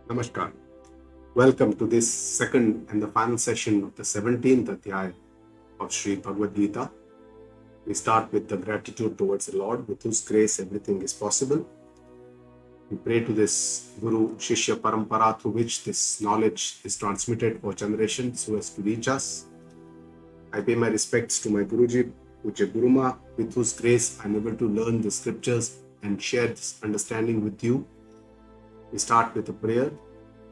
Namaskar. Welcome to this second and the final session of the 17th Adhyaya of Sri Bhagavad Geeta. We start with the gratitude towards the Lord, with whose grace everything is possible. We pray to this Guru Shishya Parampara through which this knowledge is transmitted for generations so as to reach us. I pay my respects to my Guruji, Pujya Guruma, with whose grace I am able to learn the scriptures and share this understanding with you. We start with a prayer.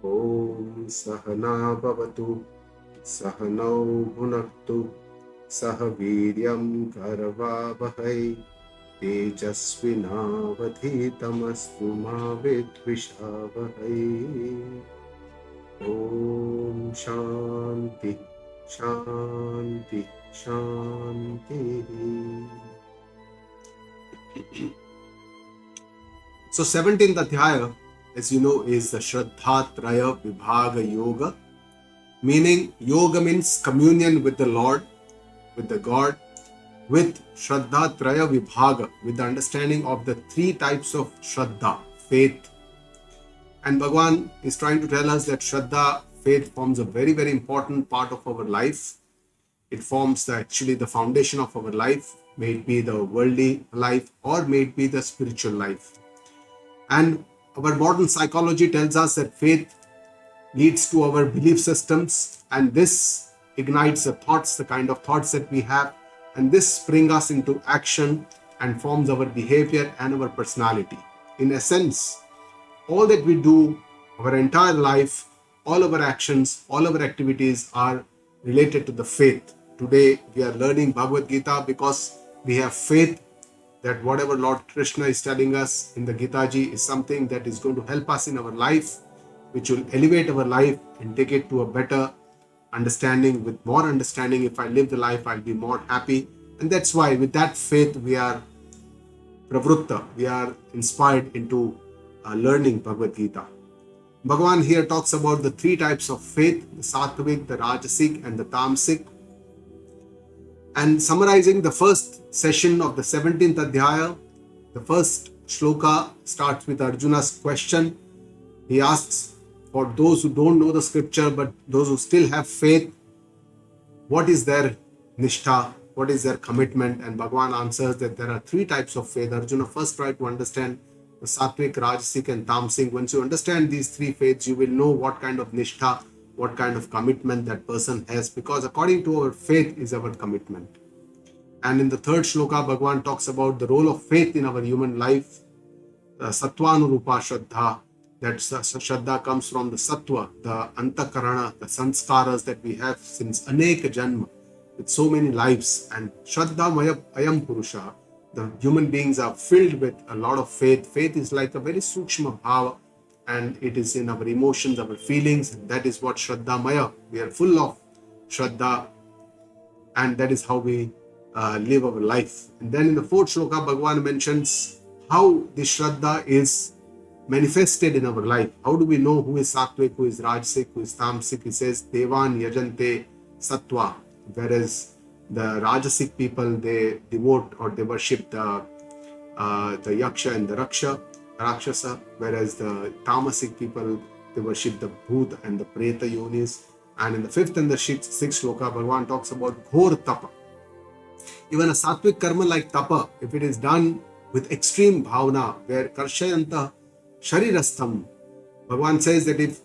Om Sahana Bhavatu Sahanau Bhunaktu Sahaviryam Karavavahai Tejasvinavadhitamastu ma vidvishavahai. Om Shanti Shanti Shanti. So 17th Adhyaya, as you know, is the Shraddha Traya Vibhaga Yoga, meaning yoga means communion with the Lord, with the God, with Shraddha Traya Vibhaga, with the understanding of the three types of Shraddha, faith. And Bhagavān is trying to tell us that Shraddha, faith, forms a very, very important part of our life. It forms actually the foundation of our life, may it be the worldly life or may it be the spiritual life. And our modern psychology tells us that faith leads to our belief systems, and this ignites the thoughts, the kind of thoughts that we have, and this brings us into action and forms our behavior and our personality. In essence, all that we do, our entire life, all our actions, all our activities are related to the faith. Today we are learning Bhagavad Gita because we have faith that whatever Lord Krishna is telling us in the Gita Ji is something that is going to help us in our life, which will elevate our life and take it to a better understanding. With more understanding, if I live the life, I'll be more happy. And that's why with that faith, we are pravrutta, we are inspired into learning Bhagavad Gita. Bhagavān here talks about the three types of faith, the Sātvik, the Rājsik and the Tāmsik. And summarizing the first session of the 17th Adhyaya, the first shloka starts with Arjuna's question. He asks, for those who don't know the scripture, but those who still have faith, what is their nishtha, what is their commitment? And Bhagavān answers that there are three types of faith. Arjuna first tried to understand the Sātvik, Rājsik and Tāmsik. Once you understand these three faiths, you will know what kind of nishtha, what kind of commitment that person has, because according to our faith is our commitment. And in the third shloka, Bhagavān talks about the role of faith in our human life, Sattvanurupa Shraddha. That Shraddha comes from the Sattva, the Antakarana, the Sanskaras that we have since Aneka Janma, with so many lives. And Shraddha Maya Ayam Purusha, the human beings are filled with a lot of faith. Faith is like a very sukshma bhava, and it is in our emotions, our feelings. And that is what Shraddha Maya, we are full of Shraddha, and that is how we live our life. And then in the fourth shloka, Bhagavān mentions how this Shraddha is manifested in our life. How do we know who is Sātvik, who is Rājsik, who is Tāmsik? He says, Devan Yajante Sattva, whereas the Rājasik people, they devote or they worship the Yaksha and the Rakshasa, whereas the Tāmasik people, they worship the Bhut and the Preta yonis. And in the fifth and the sixth shloka, Bhagavān talks about Ghor Tapa. Even a Sātvik karma like Tapa, if it is done with extreme bhavana, where Karshayanta Sharirastham, Bhagavān says that if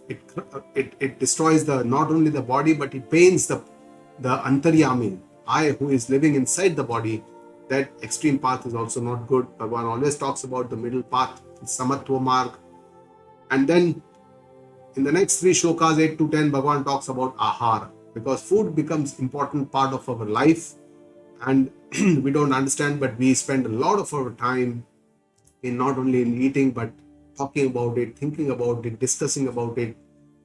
it destroys not only the body, but it pains the Antaryami, I who is living inside the body, that extreme path is also not good. Bhagavān always talks about the middle path, Samatva Marg. And then in the next three shlokas, 8 to 10, Bhagavān talks about Ahara, because food becomes important part of our life. And we don't understand, but we spend a lot of our time in not only in eating, but talking about it, thinking about it, discussing about it,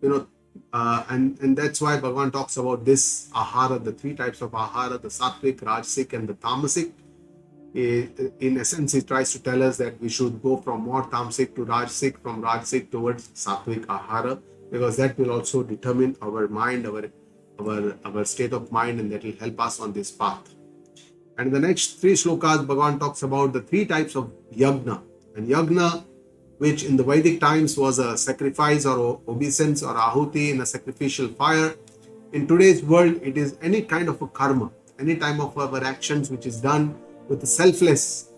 and that's why Bhagavān talks about this Ahara, the three types of Ahara, the Sātvik, Rājsik and the Tāmasik. In essence, he tries to tell us that we should go from more Tāmsik to Rājsik, from Rājsik towards Sātvik Ahara, because that will also determine our mind, our state of mind, and that will help us on this path. And in the next three shlokas, Bhagavān talks about the three types of Yagna. And Yagna which in the Vedic times was a sacrifice or obeisance or ahuti in a sacrificial fire. In today's world, it is any kind of a karma, any time of our actions which is done with a selfless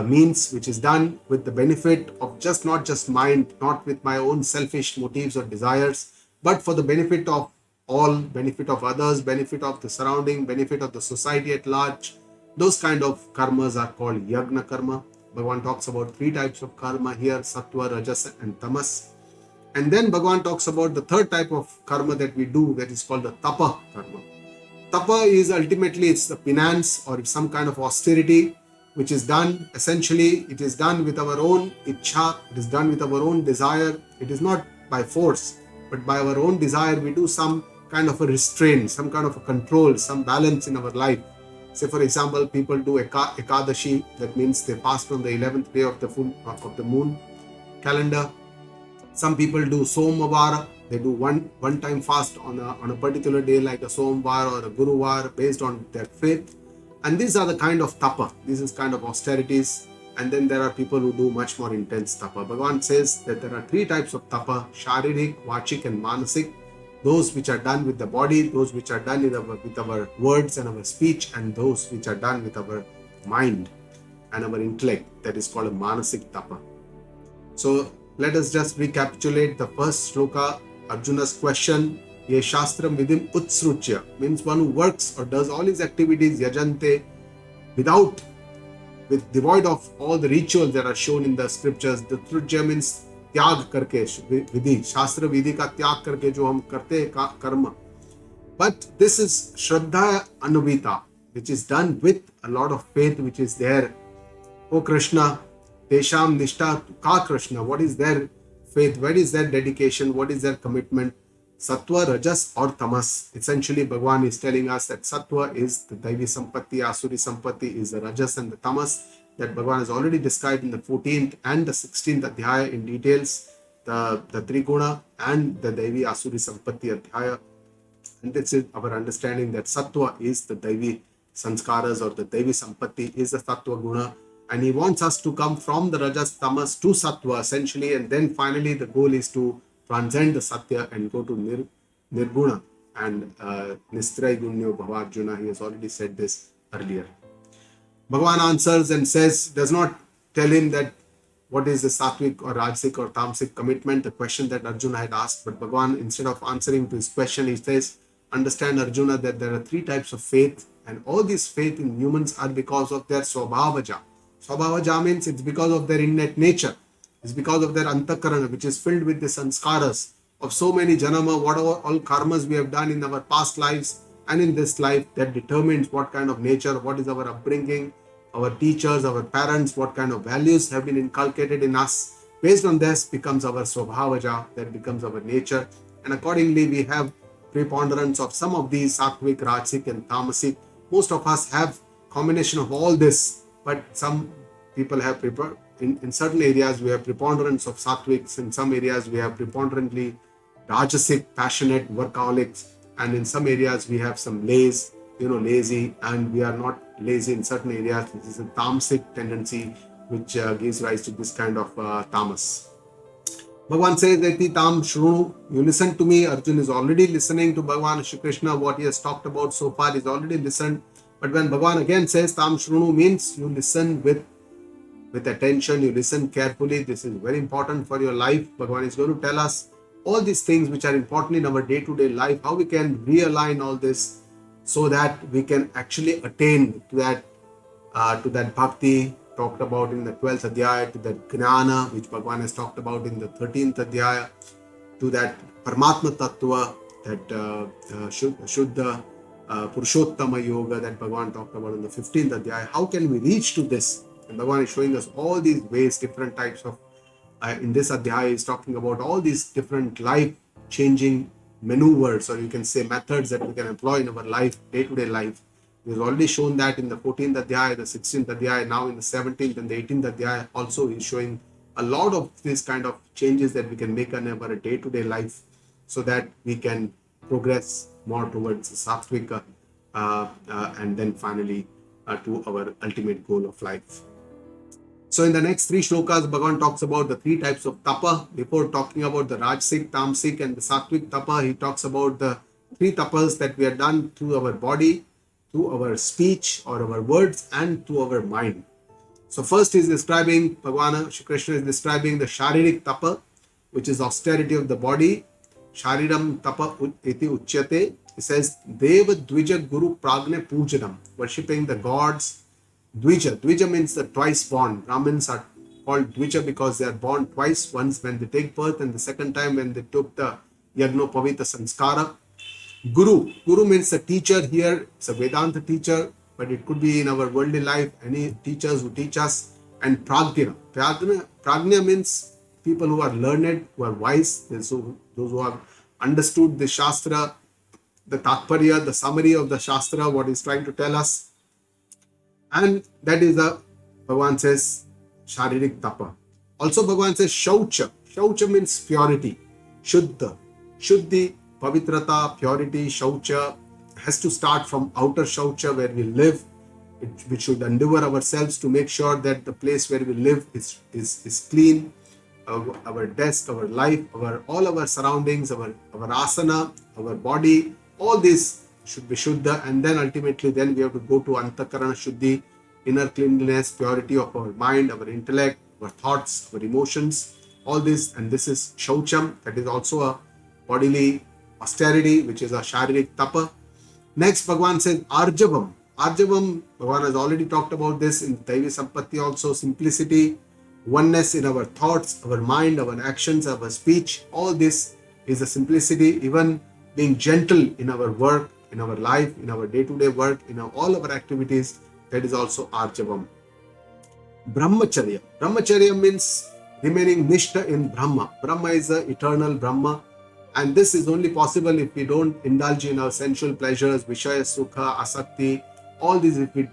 means, which is done with the benefit of not just mind, not with my own selfish motives or desires, but for the benefit of all, benefit of others, benefit of the surrounding, benefit of the society at large. Those kind of karmas are called Yagna karma. Bhagavan talks about three types of karma here: Sattva, Rajas and Tamas. And then Bhagavan talks about the third type of karma that we do, that is called the Tapa karma. Tapa is ultimately, it's the penance or it's some kind of austerity which is done. Essentially, it is done with our own ichha, it is done with our own desire. It is not by force, but by our own desire. We do some kind of a restraint, some kind of a control, some balance in our life. Say, for example, people do Ekadashi, that means they fast on the 11th day of the moon calendar. Some people do Somavara, they do one time fast on a particular day, like a Somvar or a Guruvar, based on their faith. And these are the kind of tapa, this is kind of austerities. And then there are people who do much more intense tapa. Bhagavan says that there are three types of tapa: Sharirik, Vachik and Manasik. Those which are done with the body, those which are done with our words and our speech, and those which are done with our mind and our intellect. That is called a Manasik tapa. So let us just recapitulate the first sloka. Arjuna's question: Ye Shastram Vidim Utsruchya, means one who works or does all his activities yajante devoid of all the rituals that are shown in the scriptures. The Trujya means त्याग करके, विधि, शास्त्र विधि का त्याग करके जो हम करते हैं कर्म. But this is Shraddha Anubhita, which is done with a lot of faith which is there. O Krishna, Tesham Nishta Ka Krishna, what is their faith? What is their dedication? What is their commitment? Sattva, Rajas or Tamas. Essentially, Bhagavan is telling us that Sattva is the Daivi Sampatti, Asuri Sampatti is the Rajas and the Tamas, that Bhagavan has already described in the 14th and the 16th Adhyaya in details, the Triguna and the Daivi Asuri Sampatti Adhyaya. And this is our understanding that Sattva is the Daivi Sanskaras, or the Daivi Sampatti is the Sattva Guna. And he wants us to come from the Rajas, Tamas to Sattva essentially. And then finally the goal is to transcend the Satya and go to Nirguna and Nistray Gunyo Bhavarjuna. He has already said this earlier. Bhagavan answers and says, does not tell him that what is the Sātvik or Rājsik or Tāmsik commitment, the question that Arjuna had asked. But Bhagavan, instead of answering to his question, he says, understand, Arjuna, that there are three types of faith, and all these faith in humans are because of their Swabhavaja. Swabhavaja means it's because of their innate nature. It's because of their antakarana, which is filled with the sanskaras of so many janama, whatever all karmas we have done in our past lives and in this life, that determines what kind of nature, what is our upbringing, our teachers, our parents, what kind of values have been inculcated in us. Based on this becomes our Swabhavaja, that becomes our nature. And accordingly, we have preponderance of some of these Sātvik, Rājsik and Tāmasik. Most of us have combination of all this, but some people have in certain areas we have preponderance of Sātviks, in some areas we have preponderantly Rājasic, passionate workaholics, and in some areas we have some lazy, and we are not lazy in certain areas. This is a Tāmsik tendency which gives rise to this kind of tamas. Bhagavan says, Eti Tam Shrunu, you listen to me. Arjuna is already listening to Bhagavan Shri Krishna. What he has talked about so far is already listened. But when Bhagavan again says Tam Shrunu, means you listen with attention, you listen carefully. This is very important for your life. Bhagavan is going to tell us all these things which are important in our day-to-day life, how we can realign all this so that we can actually attain to that bhakti talked about in the 12th Adhyaya, to that Gnana which Bhagavan has talked about in the 13th Adhyaya, to that Paramatma Tattva, that Shuddha Purushottama Yoga that Bhagavan talked about in the 15th Adhyaya. How can we reach to this? And Bhagavan is showing us all these ways, different types of, in this Adhyaya is talking about all these different life-changing maneuvers, or you can say methods that we can employ in our life, day-to-day life. We've already shown that in the 14th Adhyaya, the 16th Adhyaya, now in the 17th and the 18th Adhyaya also is showing a lot of these kind of changes that we can make in our day-to-day life so that we can progress more towards the Sātvika and then finally to our ultimate goal of life. So in the next three shlokas, Bhagavan talks about the three types of tapa. Before talking about the Rājsik, Tāmsik and the Sātvik tapa, he talks about the three tapas that we have done through our body, through our speech or our words, and through our mind. So first he is describing, Bhagavan Shree Krishna is describing the Sharirik tapa, which is austerity of the body. Shariram tapa iti uchyate. He says, Deva Dvija Guru Pragne Pujanam, worshipping the gods. Dvija. Dvija means the twice born. Brahmins are called Dvija because they are born twice. Once when they take birth and the second time when they took the Yagna Pavita Sanskara. Guru. Guru means the teacher here. It's a Vedanta teacher, but it could be in our worldly life, any teachers who teach us. And Prajna. Prajna means people who are learned, who are wise, those who have understood the Shastra, the Tatparya, the summary of the Shastra, what is trying to tell us. And that is the, Bhagavan says, Sharirik tapa. Also Bhagavan says Shaucha. Shaucha means purity. Shuddha. Shuddhi, Pavitrata, purity, Shaucha has to start from outer Shaucha where we live. We should endeavor ourselves to make sure that the place where we live is clean. Our desk, our life, all our surroundings, our asana, our body, all this should be Shuddha, and then ultimately then we have to go to Antakarana Shuddhi, inner cleanliness, purity of our mind, our intellect, our thoughts, our emotions, all this, and this is Shaucham, that is also a bodily austerity, which is a Sharirik tapa. Next, Bhagavan says Arjavam. Arjavam, Bhagavan has already talked about this in Daivi Sampatti also, simplicity, oneness in our thoughts, our mind, our actions, our speech, all this is a simplicity, even being gentle in our work, in our life, in our day-to-day work, in all our activities, that is also Arjavam. Brahmacharya. Brahmacharya means remaining nishtha in Brahma. Brahma is the eternal Brahma, and this is only possible if we don't indulge in our sensual pleasures, Vishaya, Sukha, Asakti, all these. If we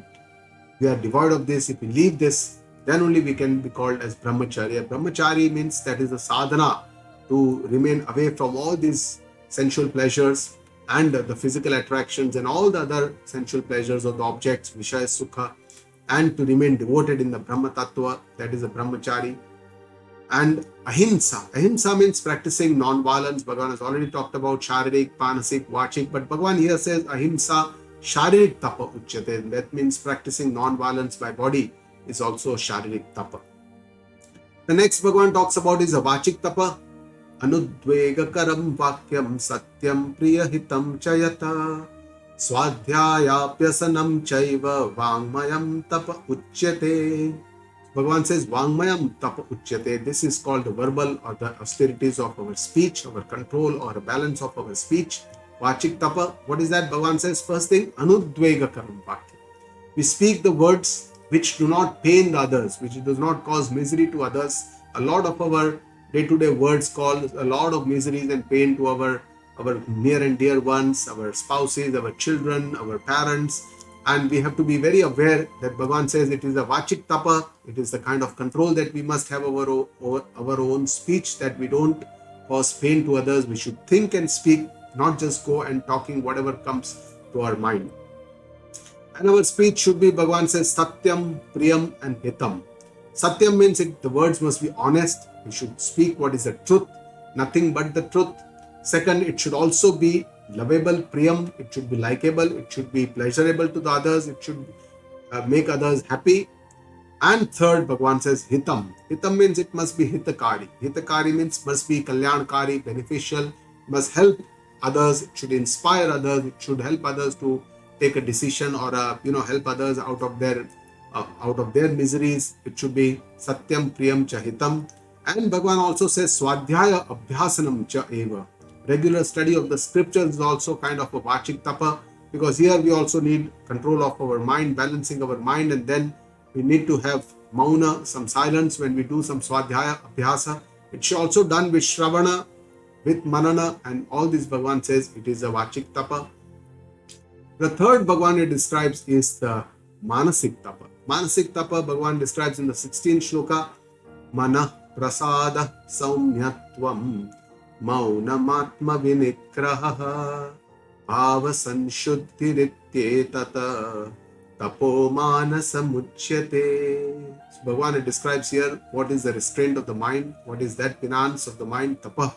are devoid of this, if we leave this, then only we can be called as Brahmacharya. Brahmachari means that is a sadhana to remain away from all these sensual pleasures and the physical attractions and all the other sensual pleasures of the objects, Vishaya Sukha, and to remain devoted in the Brahma Tattva, that is a Brahmachari. And Ahimsa. Ahimsa means practicing non-violence. Bhagavan has already talked about Sharirik, Panasik, Vachik, but Bhagavan here says Ahimsa Sharirik Tapa Uchyate. That means practicing non-violence by body is also a Sharirik Tapa. The next Bhagavan talks about is a Vachik Tapa. Anudvegakaram vakyam satyam priyahitam chayata swadhyayapyasanam chaiva vangmayam tapa uchyate. Bhagavan says Vangmayam tapa uchyate. This is called the verbal or the austerities of our speech, our control or a balance of our speech. Vachik tapa, what is that? Bhagavan says first thing, Anudvegakaram vakyam. We speak the words which do not pain the others, which does not cause misery to others. A lot of our day-to-day words cause a lot of miseries and pain to our near and dear ones, our spouses, our children, our parents. And we have to be very aware that Bhagavan says it is a Vachik Tapa. It is the kind of control that we must have over our own speech, that we don't cause pain to others. We should think and speak, not just go and talking whatever comes to our mind. And our speech should be, Bhagavan says, Satyam, Priyam and Hitam. Satyam means the words must be honest. We should speak what is the truth, nothing but the truth. Second, it should also be lovable, Priyam. It should be likable. It should be pleasurable to the others. It should make others happy. And third, Bhagavan says Hitam. Hitam means it must be Hitakari. Hitakari means must be Kalyankari, beneficial. It must help others. It should inspire others. It should help others to take a decision or help others out of their miseries. It should be Satyam, Priyam, cha Hitam. And Bhagavan also says Swadhyaya Abhyasanam cha eva. Regular study of the scriptures is also kind of a Vachik Tapa, because here we also need control of our mind, balancing our mind, and then we need to have Mauna, some silence when we do some Swadhyaya Abhyasa. It's also done with Shravana, with Manana, and all this Bhagavan says it is a Vachik Tapa. The third Bhagavan it describes is the Manasik Tapa. Manasik Tapa Bhagavan describes in the 16th shloka, Mana Prasada Saumyatvam Maunamatma Vinikraha Bhava Sanshuddhirittetata Tapo Manasamuchyate. So Bhagavad describes here what is the restraint of the mind, what is that finance of the mind, tapa,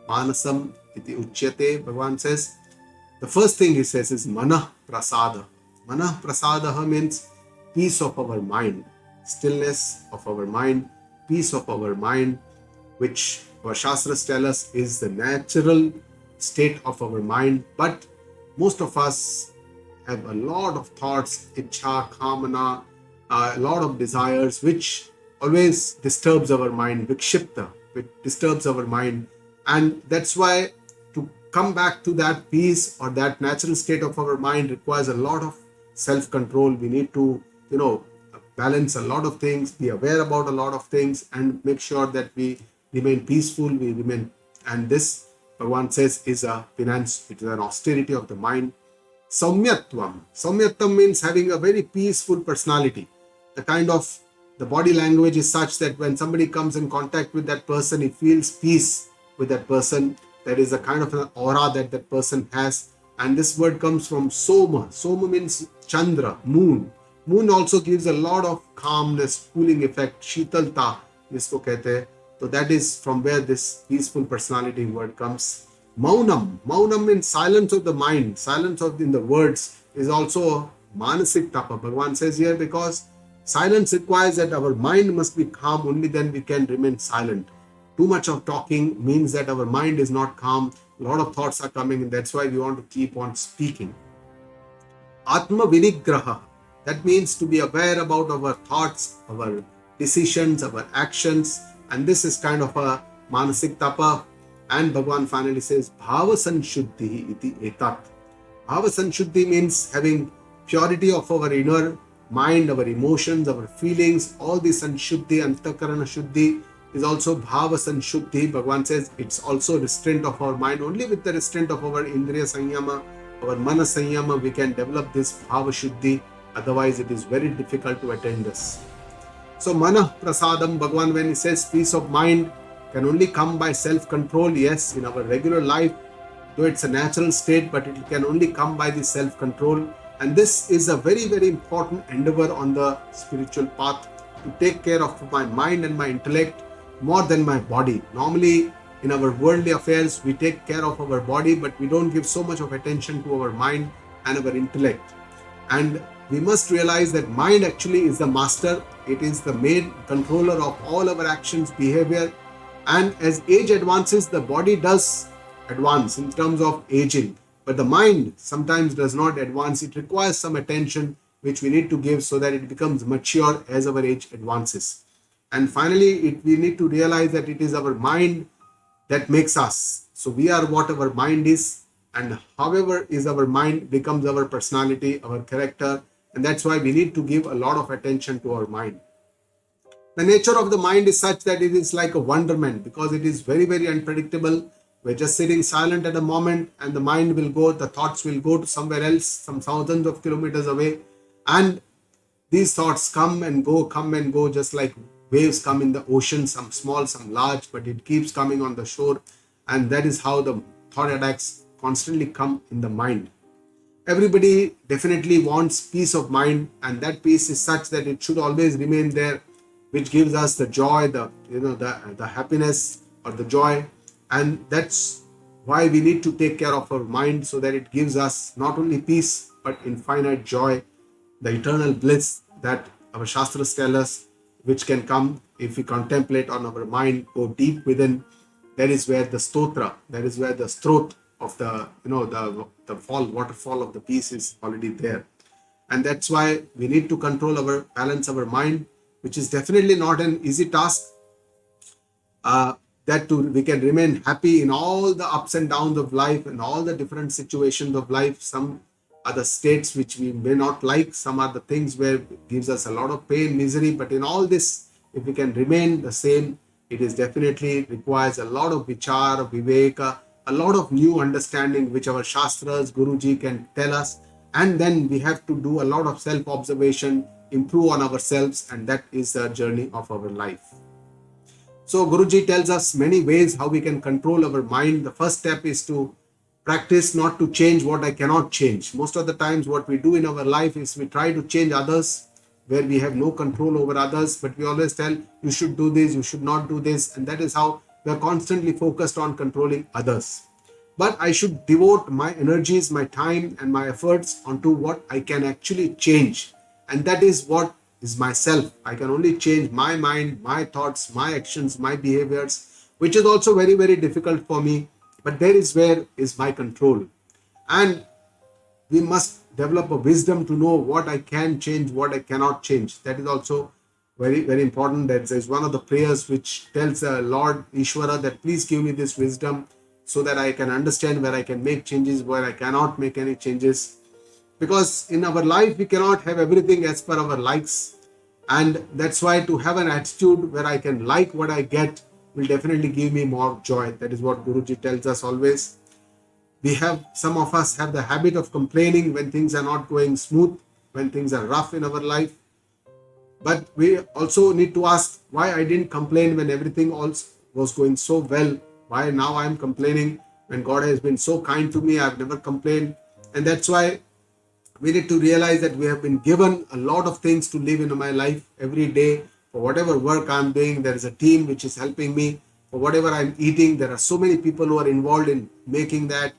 manasam iti uchyate. Bhagavad says, the first thing he says is mana prasada. Mana prasada means peace of our mind, stillness of our mind, peace of our mind, which our Shastras tell us is the natural state of our mind. But most of us have a lot of thoughts, ichha, kamana, a lot of desires, which always disturbs our mind, vikshipta, which disturbs our mind. And that's why to come back to that peace or that natural state of our mind requires a lot of self-control. We need to, balance a lot of things, be aware about a lot of things, and make sure that we remain peaceful, and this, Bhagavan says, is a finance, it is an austerity of the mind. Saumyatvam. Saumyatvam means having a very peaceful personality. The body language is such that when somebody comes in contact with that person, he feels peace with that person. There is a kind of an aura that person has. And this word comes from Soma. Soma means Chandra, moon. Moon also gives a lot of calmness, cooling effect, Shitalta, jisko kehte hain. So that is from where this peaceful personality word comes. Maunam. Maunam means silence of the mind. Silence in the words is also Mānasik Tapa. Bhagavan says here, because silence requires that our mind must be calm, only then we can remain silent. Too much of talking means that our mind is not calm. A lot of thoughts are coming, and that's why we want to keep on speaking. Atma Vinigraha. That means to be aware about our thoughts, our decisions, our actions. And this is kind of a Mānasik Tapa. And Bhagavan finally says, Bhava Sanshuddhi iti etat. Bhava Sanshuddhi means having purity of our inner mind, our emotions, our feelings. All this Sanshuddhi, Antakarana Shuddhi is also Bhava Sanshuddhi. Bhagavan says it's also restraint of our mind. Only with the restraint of our Indriya Sanyama, our Mana Sanyama, we can develop this Bhava Shuddhi. Otherwise, it is very difficult to attain this. So, Mana Prasadam, Bhagavan, when he says peace of mind, can only come by self-control. Yes, in our regular life, though it's a natural state, but it can only come by the self-control. And this is a very, very important endeavor on the spiritual path, to take care of my mind and my intellect more than my body. Normally, in our worldly affairs, we take care of our body, but we don't give so much of attention to our mind and our intellect. And we must realize that mind actually is the master. It is the main controller of all our actions, behavior. And as age advances, the body does advance in terms of aging. But the mind sometimes does not advance. It requires some attention which we need to give so that it becomes mature as our age advances. And finally, we need to realize that it is our mind that makes us. So we are what our mind is. And however is our mind becomes our personality, our character. And that's why we need to give a lot of attention to our mind. The nature of the mind is such that it is like a wonderment, because it is very, very unpredictable. We're just sitting silent at a moment and the mind will go, the thoughts will go to somewhere else, some thousands of kilometers away. And these thoughts come and go, just like waves come in the ocean, some small, some large, but it keeps coming on the shore. And that is how the thought attacks constantly come in the mind. Everybody definitely wants peace of mind, and that peace is such that it should always remain there, which gives us the joy, the happiness or the joy. And that's why we need to take care of our mind, so that it gives us not only peace but infinite joy, the eternal bliss that our Shastras tell us, which can come if we contemplate on our mind, go deep within. That is where the stotra, that is where the strot of the waterfall of the peace is already there. And that's why we need to balance our mind, which is definitely not an easy task. We can remain happy in all the ups and downs of life and all the different situations of life. Some are the states which we may not like. Some are the things where it gives us a lot of pain, misery. But in all this, if we can remain the same, it is definitely requires a lot of vichar, viveka, a lot of new understanding which our Shastras, Guruji can tell us. And then we have to do a lot of self-observation, improve on ourselves, and that is the journey of our life. So Guruji tells us many ways how we can control our mind. The first step is to practice not to change what I cannot change. Most of the times what we do in our life is we try to change others, where we have no control over others, but we always tell you should do this, you should not do this, and that is how we are constantly focused on controlling others. But I should devote my energies, my time, and my efforts onto what I can actually change, and that is what is myself. I can only change my mind, my thoughts, my actions, my behaviors, which is also very, very difficult for me. But there is where is my control. And we must develop a wisdom to know what I can change, what I cannot change. That is also very, very important. That is one of the prayers which tells Lord Ishvara that please give me this wisdom so that I can understand where I can make changes, where I cannot make any changes. Because in our life, we cannot have everything as per our likes. And that's why to have an attitude where I can like what I get will definitely give me more joy. That is what Guruji tells us always. Some of us have the habit of complaining when things are not going smooth, when things are rough in our life. But we also need to ask why I didn't complain when everything else was going so well. Why now I'm complaining when God has been so kind to me? I've never complained. And that's why we need to realize that we have been given a lot of things to live in my life every day. For whatever work I'm doing, there is a team which is helping me. For whatever I'm eating, there are so many people who are involved in making that,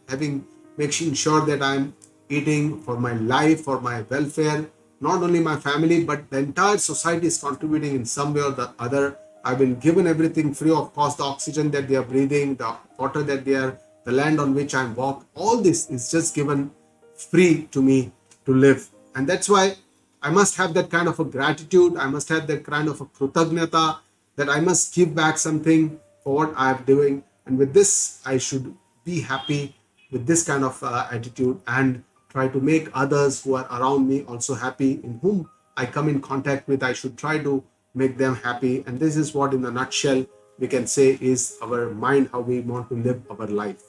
making sure that I'm eating for my life, for my welfare. Not only my family, but the entire society is contributing in some way or the other. I've been given everything free of cost, the oxygen that they are breathing, the water that they are, the land on which I walk. All this is just given free to me to live. And that's why I must have that kind of a gratitude. I must have that kind of a krutagnata, that I must give back something for what I am doing. And with this, I should be happy with this kind of attitude and try to make others who are around me also happy, in whom I come in contact with. I should try to make them happy. And this is what in a nutshell we can say is our mind, how we want to live our life.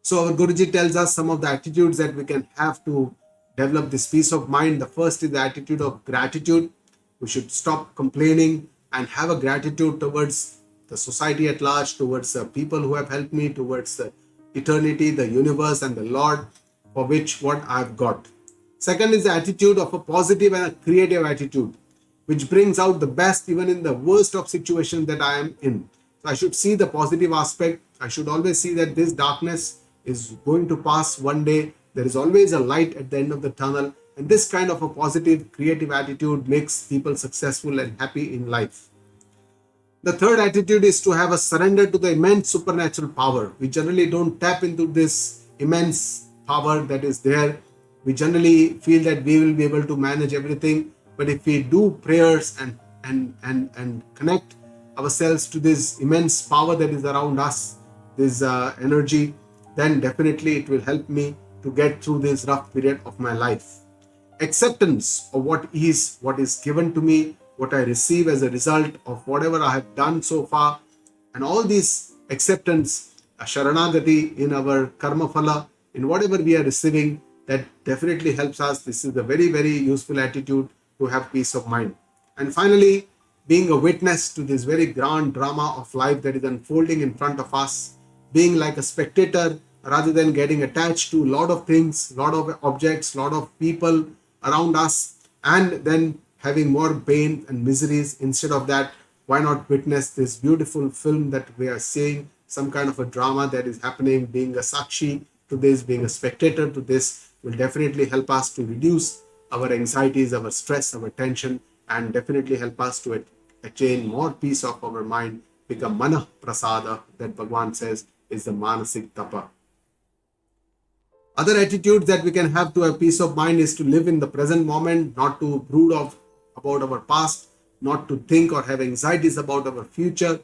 So our Guruji tells us some of the attitudes that we can have to develop this peace of mind. The first is the attitude of gratitude. We should stop complaining and have a gratitude towards the society at large, towards the people who have helped me, towards the eternity, the universe, and the Lord, for which what I've got. Second is the attitude of a positive and a creative attitude, which brings out the best even in the worst of situations that I am in. So I should see the positive aspect. I should always see that this darkness is going to pass one day. There is always a light at the end of the tunnel. And this kind of a positive, creative attitude makes people successful and happy in life. The third attitude is to have a surrender to the immense supernatural power. We generally don't tap into this immense power that is there. We generally feel that we will be able to manage everything. But if we do prayers and connect ourselves to this immense power that is around us, this energy, then definitely it will help me to get through this rough period of my life. Acceptance of what is given to me, what I receive as a result of whatever I have done so far, and all these acceptance, a sharanagati in our karma phala, in whatever we are receiving, that definitely helps us. This is a very, very useful attitude to have peace of mind. And finally, being a witness to this very grand drama of life that is unfolding in front of us, being like a spectator rather than getting attached to a lot of things, a lot of objects, a lot of people around us, and then having more pain and miseries. Instead of that, why not witness this beautiful film that we are seeing, some kind of a drama that is happening? Being a sakshi to this, being a spectator to this will definitely help us to reduce our anxieties, our stress, our tension, and definitely help us to attain more peace of our mind, become mana prasada, that Bhagavān says is the manasik tapa. Other attitudes that we can have to have peace of mind is to live in the present moment, not to brood about our past, not to think or have anxieties about our future.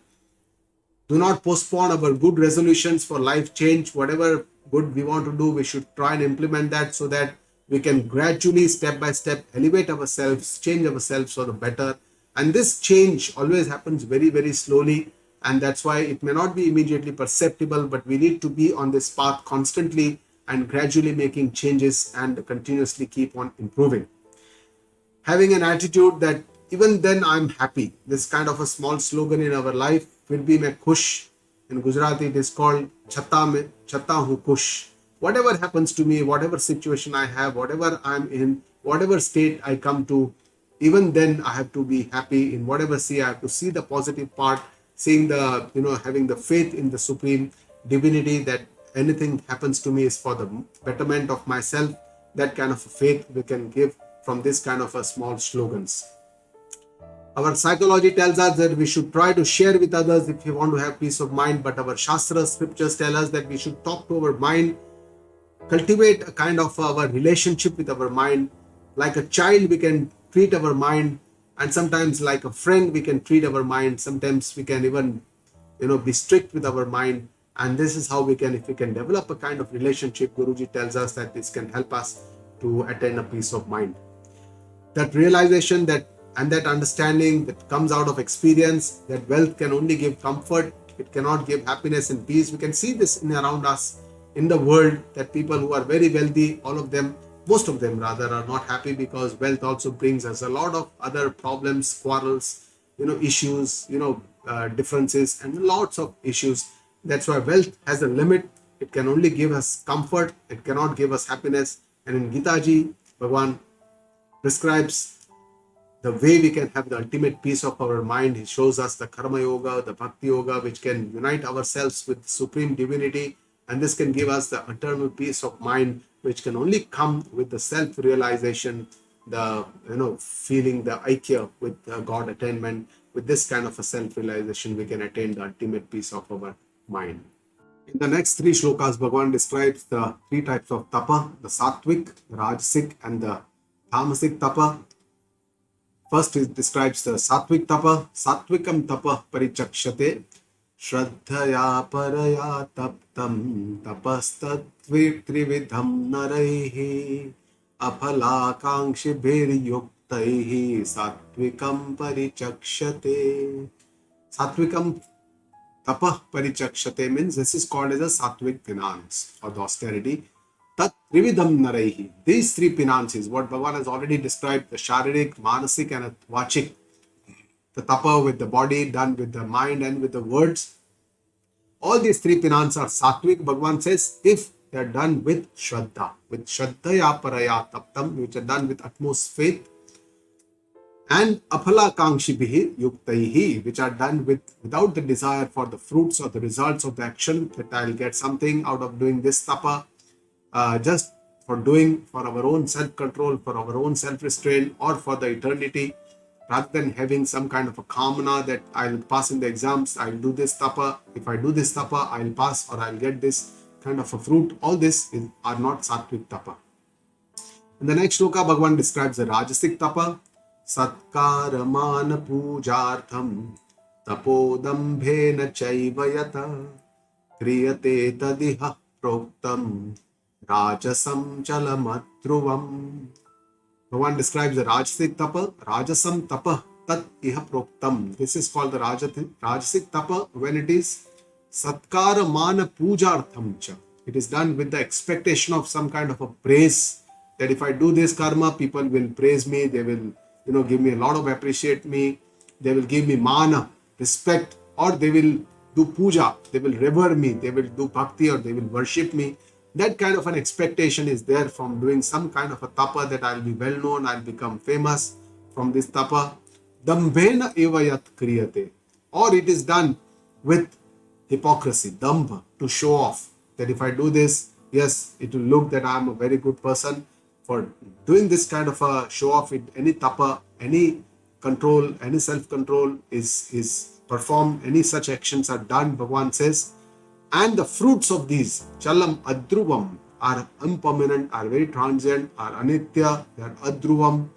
Do not postpone our good resolutions for life change. Whatever good we want to do, we should try and implement that so that we can gradually, step by step, elevate ourselves, change ourselves for the better. And this change always happens very, very slowly. And that's why it may not be immediately perceptible, but we need to be on this path constantly and gradually making changes and continuously keep on improving. Having an attitude that even then I'm happy. This kind of a small slogan in our life, will be mein khush. In Gujarati it is called chata hu khush. Whatever happens to me, whatever situation I have, whatever I'm in, whatever state I come to, even then I have to be happy. In whatever I have to see the positive part, seeing the, having the faith in the supreme divinity, that anything happens to me is for the betterment of myself. That kind of faith we can give from this kind of a small slogans. Our psychology tells us that we should try to share with others if we want to have peace of mind, but our Shastra scriptures tell us that we should talk to our mind, cultivate a kind of our relationship with our mind. Like a child, we can treat our mind, and sometimes like a friend, we can treat our mind. Sometimes we can even, be strict with our mind. And this is how we can, if we can develop a kind of relationship, Guruji tells us that this can help us to attain a peace of mind. That realization and that understanding that comes out of experience, that wealth can only give comfort, it cannot give happiness and peace. We can see this around us in the world, that people who are very wealthy, all of them, most of them rather, are not happy, because wealth also brings us a lot of other problems, quarrels, issues, differences, and lots of issues. That's why wealth has a limit. It can only give us comfort, it cannot give us happiness. And in Gita ji, Bhagwan prescribes the way we can have the ultimate peace of our mind. He shows us the Karma Yoga, the Bhakti Yoga, which can unite ourselves with Supreme Divinity. And this can give us the eternal peace of mind, which can only come with the self-realization, the, feeling the Aikya with God attainment. With this kind of a self-realization, we can attain the ultimate peace of our mind. In the next three shlokas, Bhagavan describes the three types of tapa, the Sātvik, Rājsik, and the Tāmsik Tapa. First, it describes the Sātvik Tapa. Sātvikam Tapa Parichakshate Shraddhaya Paraya Taptam Tapastatvi Trividham Naraihi Aphalakankshibhir Yuktaihi Sātvikam Parichakshate. Sātvikam Tapa Parichakshate means this is called as a Sātvik finance or the austerity. Tat Trividham Naraihi. These three finances, what Bhagavan has already described, the Sharirik, Manasik, and Vachik. The tapa with the body, done with the mind and with the words. All these three finance are Sātvik. Bhagavan says, if they are done with Shraddha, with Shraddhaya Paraya Taptam, which are done with utmost faith, and Aphalakankshibhihi Yuktaihi, which are done without the desire for the fruits or the results of the action, that I'll get something out of doing this tapa, just for doing, for our own self-control, for our own self-restraint, or for the eternity, rather than having some kind of a kamana that I'll pass in the exams, I'll do this tapa, if I do this tapa, I'll pass or I'll get this kind of a fruit. All this are not Sātvik Tapa. In the next shloka, Bhagavan describes the Rājsik Tapa. Satkaramana pujartham tapodambhena chaivayata kriyate tadiha proktam rajasam chalamatruvam. Bhagavan describes the Rājsik Tapa. Rajasam Tapa tat iha proktam. This is called the Rājsik Tapa when it is Satkara Mana Pujartham cha. It is done with the expectation of some kind of a praise, that if I do this karma, people will praise me, they will, give me a lot of appreciate me, they will give me mana, respect, or they will do puja, they will revere me, they will do bhakti, or they will worship me. That kind of an expectation is there from doing some kind of a tapa, that I'll be well known, I'll become famous from this tapa. Dambhena evayat kriyate. Or it is done with hypocrisy, dambha, to show off, that if I do this, yes, it will look that I am a very good person. For doing this kind of a show off, any tapa, any control, any self-control is performed, any such actions are done, Bhagavan says, and the fruits of these, chalam adruvam, are impermanent, are very transient, are anitya, they are adruvam,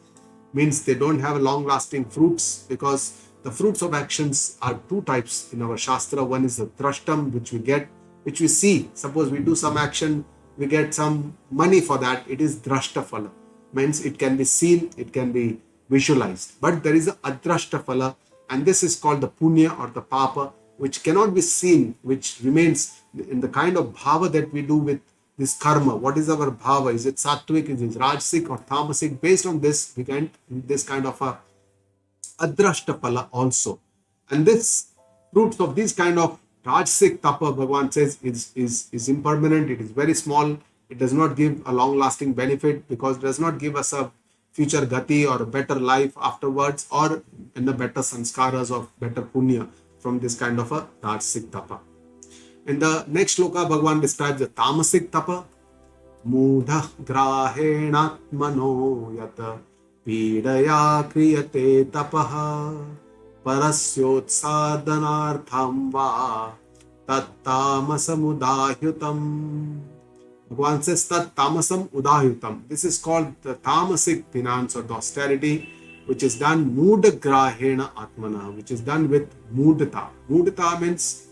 means they don't have long-lasting fruits, because the fruits of actions are two types in our Shastra. One is the drashtam, which we get, which we see. Suppose we do some action, we get some money for that, it is drashtaphala. Means it can be seen, it can be visualized. But there is a adrashtaphala, and this is called the punya or the papa, which cannot be seen, which remains in the kind of bhava that we do with this karma. What is our bhava? Is it Sātvik, is it Rājsik or Tāmasik? Based on this, we can this kind of a adrashtaphala also. And this fruits of this kind of Rājsik Tapa, Bhagavan says, is impermanent, it is very small, it does not give a long-lasting benefit, because it does not give us a future gati or a better life afterwards, or in the better sanskaras of better punya from this kind of a Rājsik tapa. In the next shloka, Bhagavan describes the Tāmsik tapa. Mudha grahenatmano yata pīdaya kriyate tapaha parasyotsadhanartham va tat tamasam udahyutam. Bhagavan says tat tamasam udahyutam. This is called the tamasic finance or the austerity, which is done mudha grahena atmana, which is done with mudata. Mudata means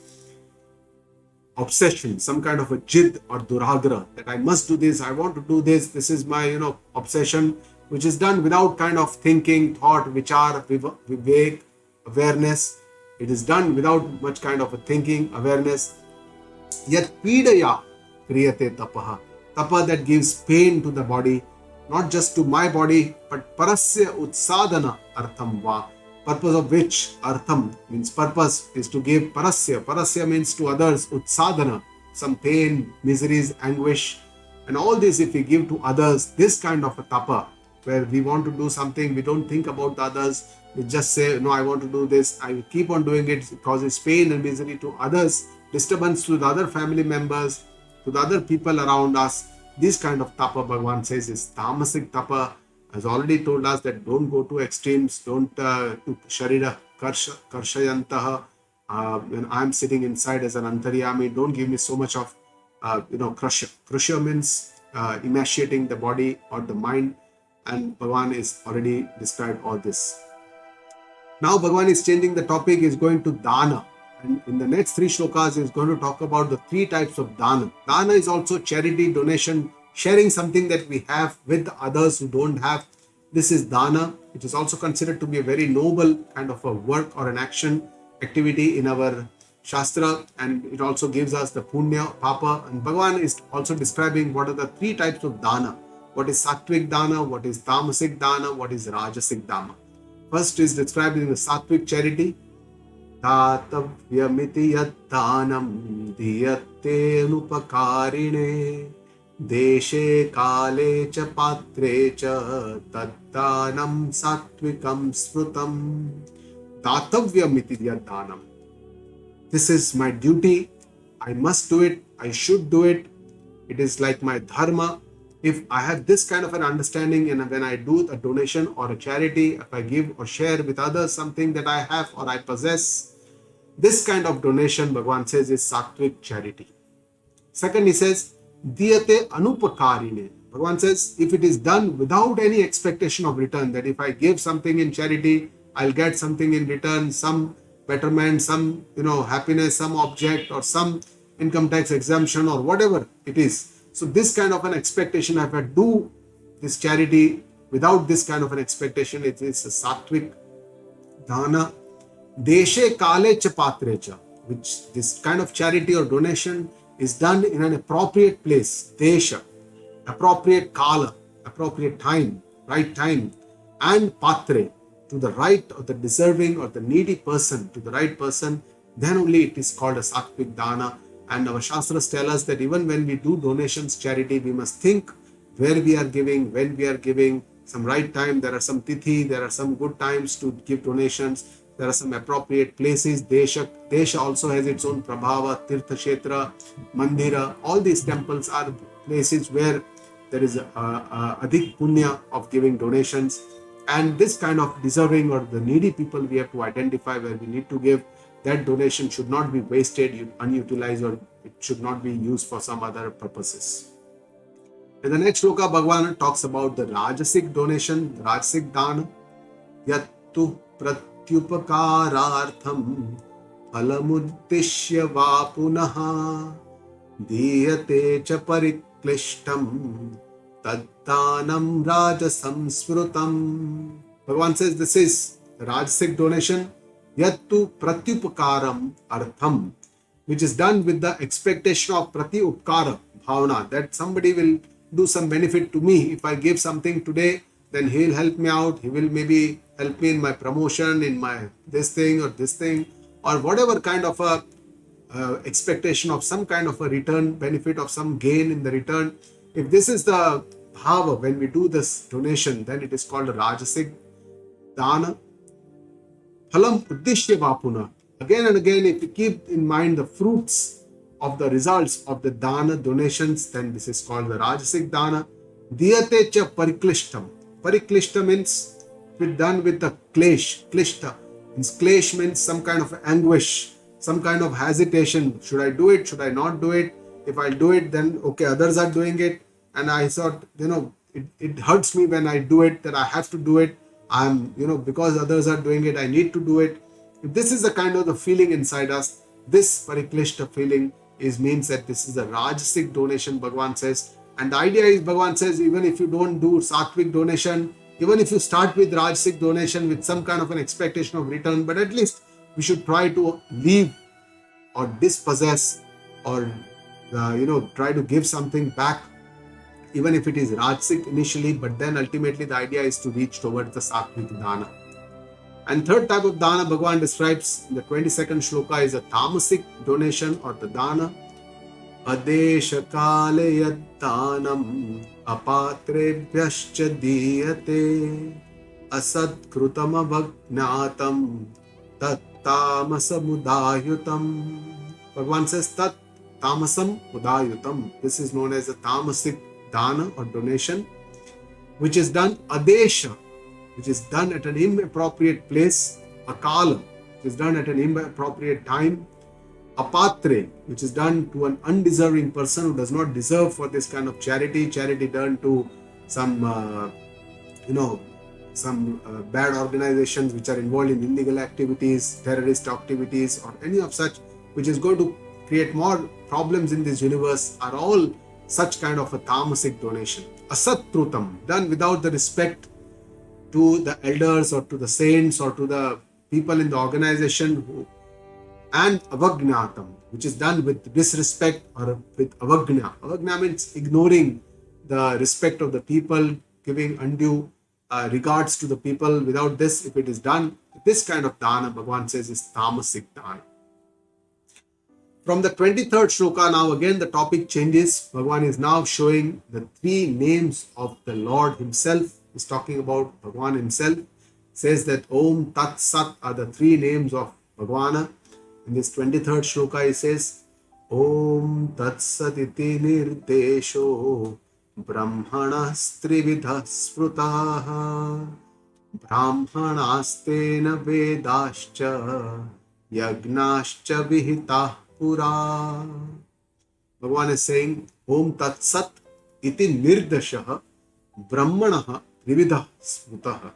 obsession, some kind of a jid or duragra, that I must do this, I want to do this, this is my obsession, which is done without kind of thinking, thought, vichar, vivek, awareness. It is done without much kind of a thinking, awareness. Yat pidaya kriyate tapaha. Tapa that gives pain to the body, not just to my body, but parasya utsadhana artham va. Purpose of which, artham means purpose, is to give parasya. Parasya means to others, utsadhana, some pain, miseries, anguish. And all this if we give to others, this kind of a tapa, where we want to do something, we don't think about the others, we just say, no, I want to do this, I will keep on doing it, it causes pain and misery to others, disturbance to the other family members, to the other people around us. This kind of tapa, Bhagavan says, is Tāmsik tapa. Has already told us that don't go to extremes, don't to sharira karshayantaha. When I'm sitting inside as an antaryami, don't give me so much of krusha. Krusha means emaciating the body or the mind, and Bhagavan is already described all this. Now Bhagavan is changing the topic, is going to dana, and in the next 3 shlokas is going to talk about the 3 types of dana. Dana is also charity, donation, sharing something that we have with others who don't have. This is dana, which is also considered to be a very noble kind of a work or an action, activity in our Shastra, and it also gives us the punya, papa. And Bhagavan is also describing what are the 3 types of dana. What is Sātvik dana, what is Tāmsik dana, what is Rājsik dana. First is described in the Sātvik charity. Tātavyamiti yat dhanam diyate anupakarine deshe kale cha patre cha taddanam satvikam smrutam. Tātavyamiti yat dhanam. This is my duty. I must do it. I should do it. It is like my dharma. If I have this kind of an understanding, and when I do a donation or a charity, if I give or share with others something that I have or I possess, this kind of donation, Bhagavan says, is Sātvik charity. Second, he says, diyate anupakarine. Bhagavan says, if it is done without any expectation of return, that if I give something in charity, I'll get something in return, some betterment, some happiness, some object, or some income tax exemption, or whatever it is. So this kind of an expectation, if I do this charity without this kind of an expectation, it is a Sātvik dana. Deshe kale cha patre cha, which this kind of charity or donation is done in an appropriate place, desha, appropriate kala, appropriate time, right time, and patre, to the right or the deserving or the needy person, to the right person, then only it is called a Sātvik dana. And our Shastras tell us that even when we do donations, charity, we must think where we are giving, when we are giving, some right time. There are some tithi, there are some good times to give donations. There are some appropriate places. Desha also has its own prabhava, tirtha kshetra, mandira. All these temples are places where there is adhik punya of giving donations. And this kind of deserving or the needy people we have to identify where we need to give. That donation should not be wasted, unutilized, or it should not be used for some other purposes. In the next shloka, Bhagavan talks about the Rājsik donation, the Rājsik dana. Yattu pratyupakarartham phalamuddishya va punaha diyate cha pariklishtam taddanam rajasam smrutam. Bhagavan says this is the Rājsik donation. Yattu pratyupakaram artham, which is done with the expectation of pratyupkara bhavana, that somebody will do some benefit to me. If I give something today, then he will help me out. He will maybe help me in my promotion, in my this thing, or whatever kind of a expectation of some kind of a return, benefit of some gain in the return. If this is the bhava, when we do this donation, then it is called a Rājsik dana. Phalam uddishya vapuna. Again and again, if you keep in mind the fruits of the results of the dana, donations, then this is called the Rājsik dana. Diyate cha pariklishtam. Pariklishta means it's done with the klesh. Klishta. Klesh means some kind of anguish, some kind of hesitation. Should I do it? Should I not do it? If I do it, then okay, others are doing it. And I thought, it hurts me when I do it, that I have to do it. Because others are doing it, I need to do it. If this is the kind of the feeling inside us, this pariklishta feeling means that this is a Rājsik donation, Bhagavan says. And the idea is, Bhagavan says, even if you don't do Sātvik donation, even if you start with Rājsik donation with some kind of an expectation of return, but at least we should try to leave or dispossess or, try to give something back, even if it is Rājsik initially, but then ultimately the idea is to reach towards the Sātvik dana. And third type of dana Bhagavan describes in the 22nd shloka is a Tāmsik donation or the dana. Adesha kale yattanam apatrebhyascha diyate asat krutam avagnatam tat tamasam udayutam. Bhagavan says tat tamasam udayutam. This is known as a Tāmsik dana or donation, which is done adesha, which is done at an inappropriate place, akala, which is done at an inappropriate time, apatre, which is done to an undeserving person who does not deserve for this kind of charity done to some bad organizations which are involved in illegal activities, terrorist activities, or any of such, which is going to create more problems in this universe, are all such kind of a Tāmsik donation. Asat trutam, done without the respect to the elders or to the saints or to the people in the organization, and avagnatam, which is done with disrespect or with avagna. Avagna means ignoring the respect of the people, giving undue regards to the people. Without this, if it is done, this kind of dana, Bhagavan says, is Tāmsik dana. From the 23rd shloka, now again the topic changes. Bhagavan is now showing the three names of the Lord himself. He's talking about Bhagavan himself. Says that Om, Tat, Sat are the three names of Bhagavana. In this 23rd shloka, he says, Om Tat Sat iti nirdesho brahmanas trividha sprutaha brahmanastena vedascha yagnascha vihita pura. Bhagavan is saying, Om Tat Sat iti nirdesha brahmanah trividha sprutaha.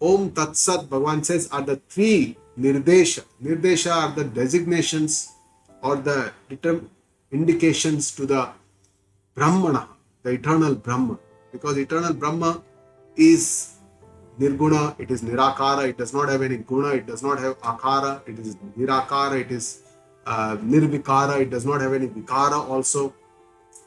Om Tat Sat, Bhagavan says, are the three nirdesha. Nirdesha are the designations or the indications to the Brahmana, the eternal Brahma. Because eternal Brahma is nirguna, it is nirakara, it does not have any guna, it does not have akara, it is nirakara, it is nirvikara, it does not have any vikara also.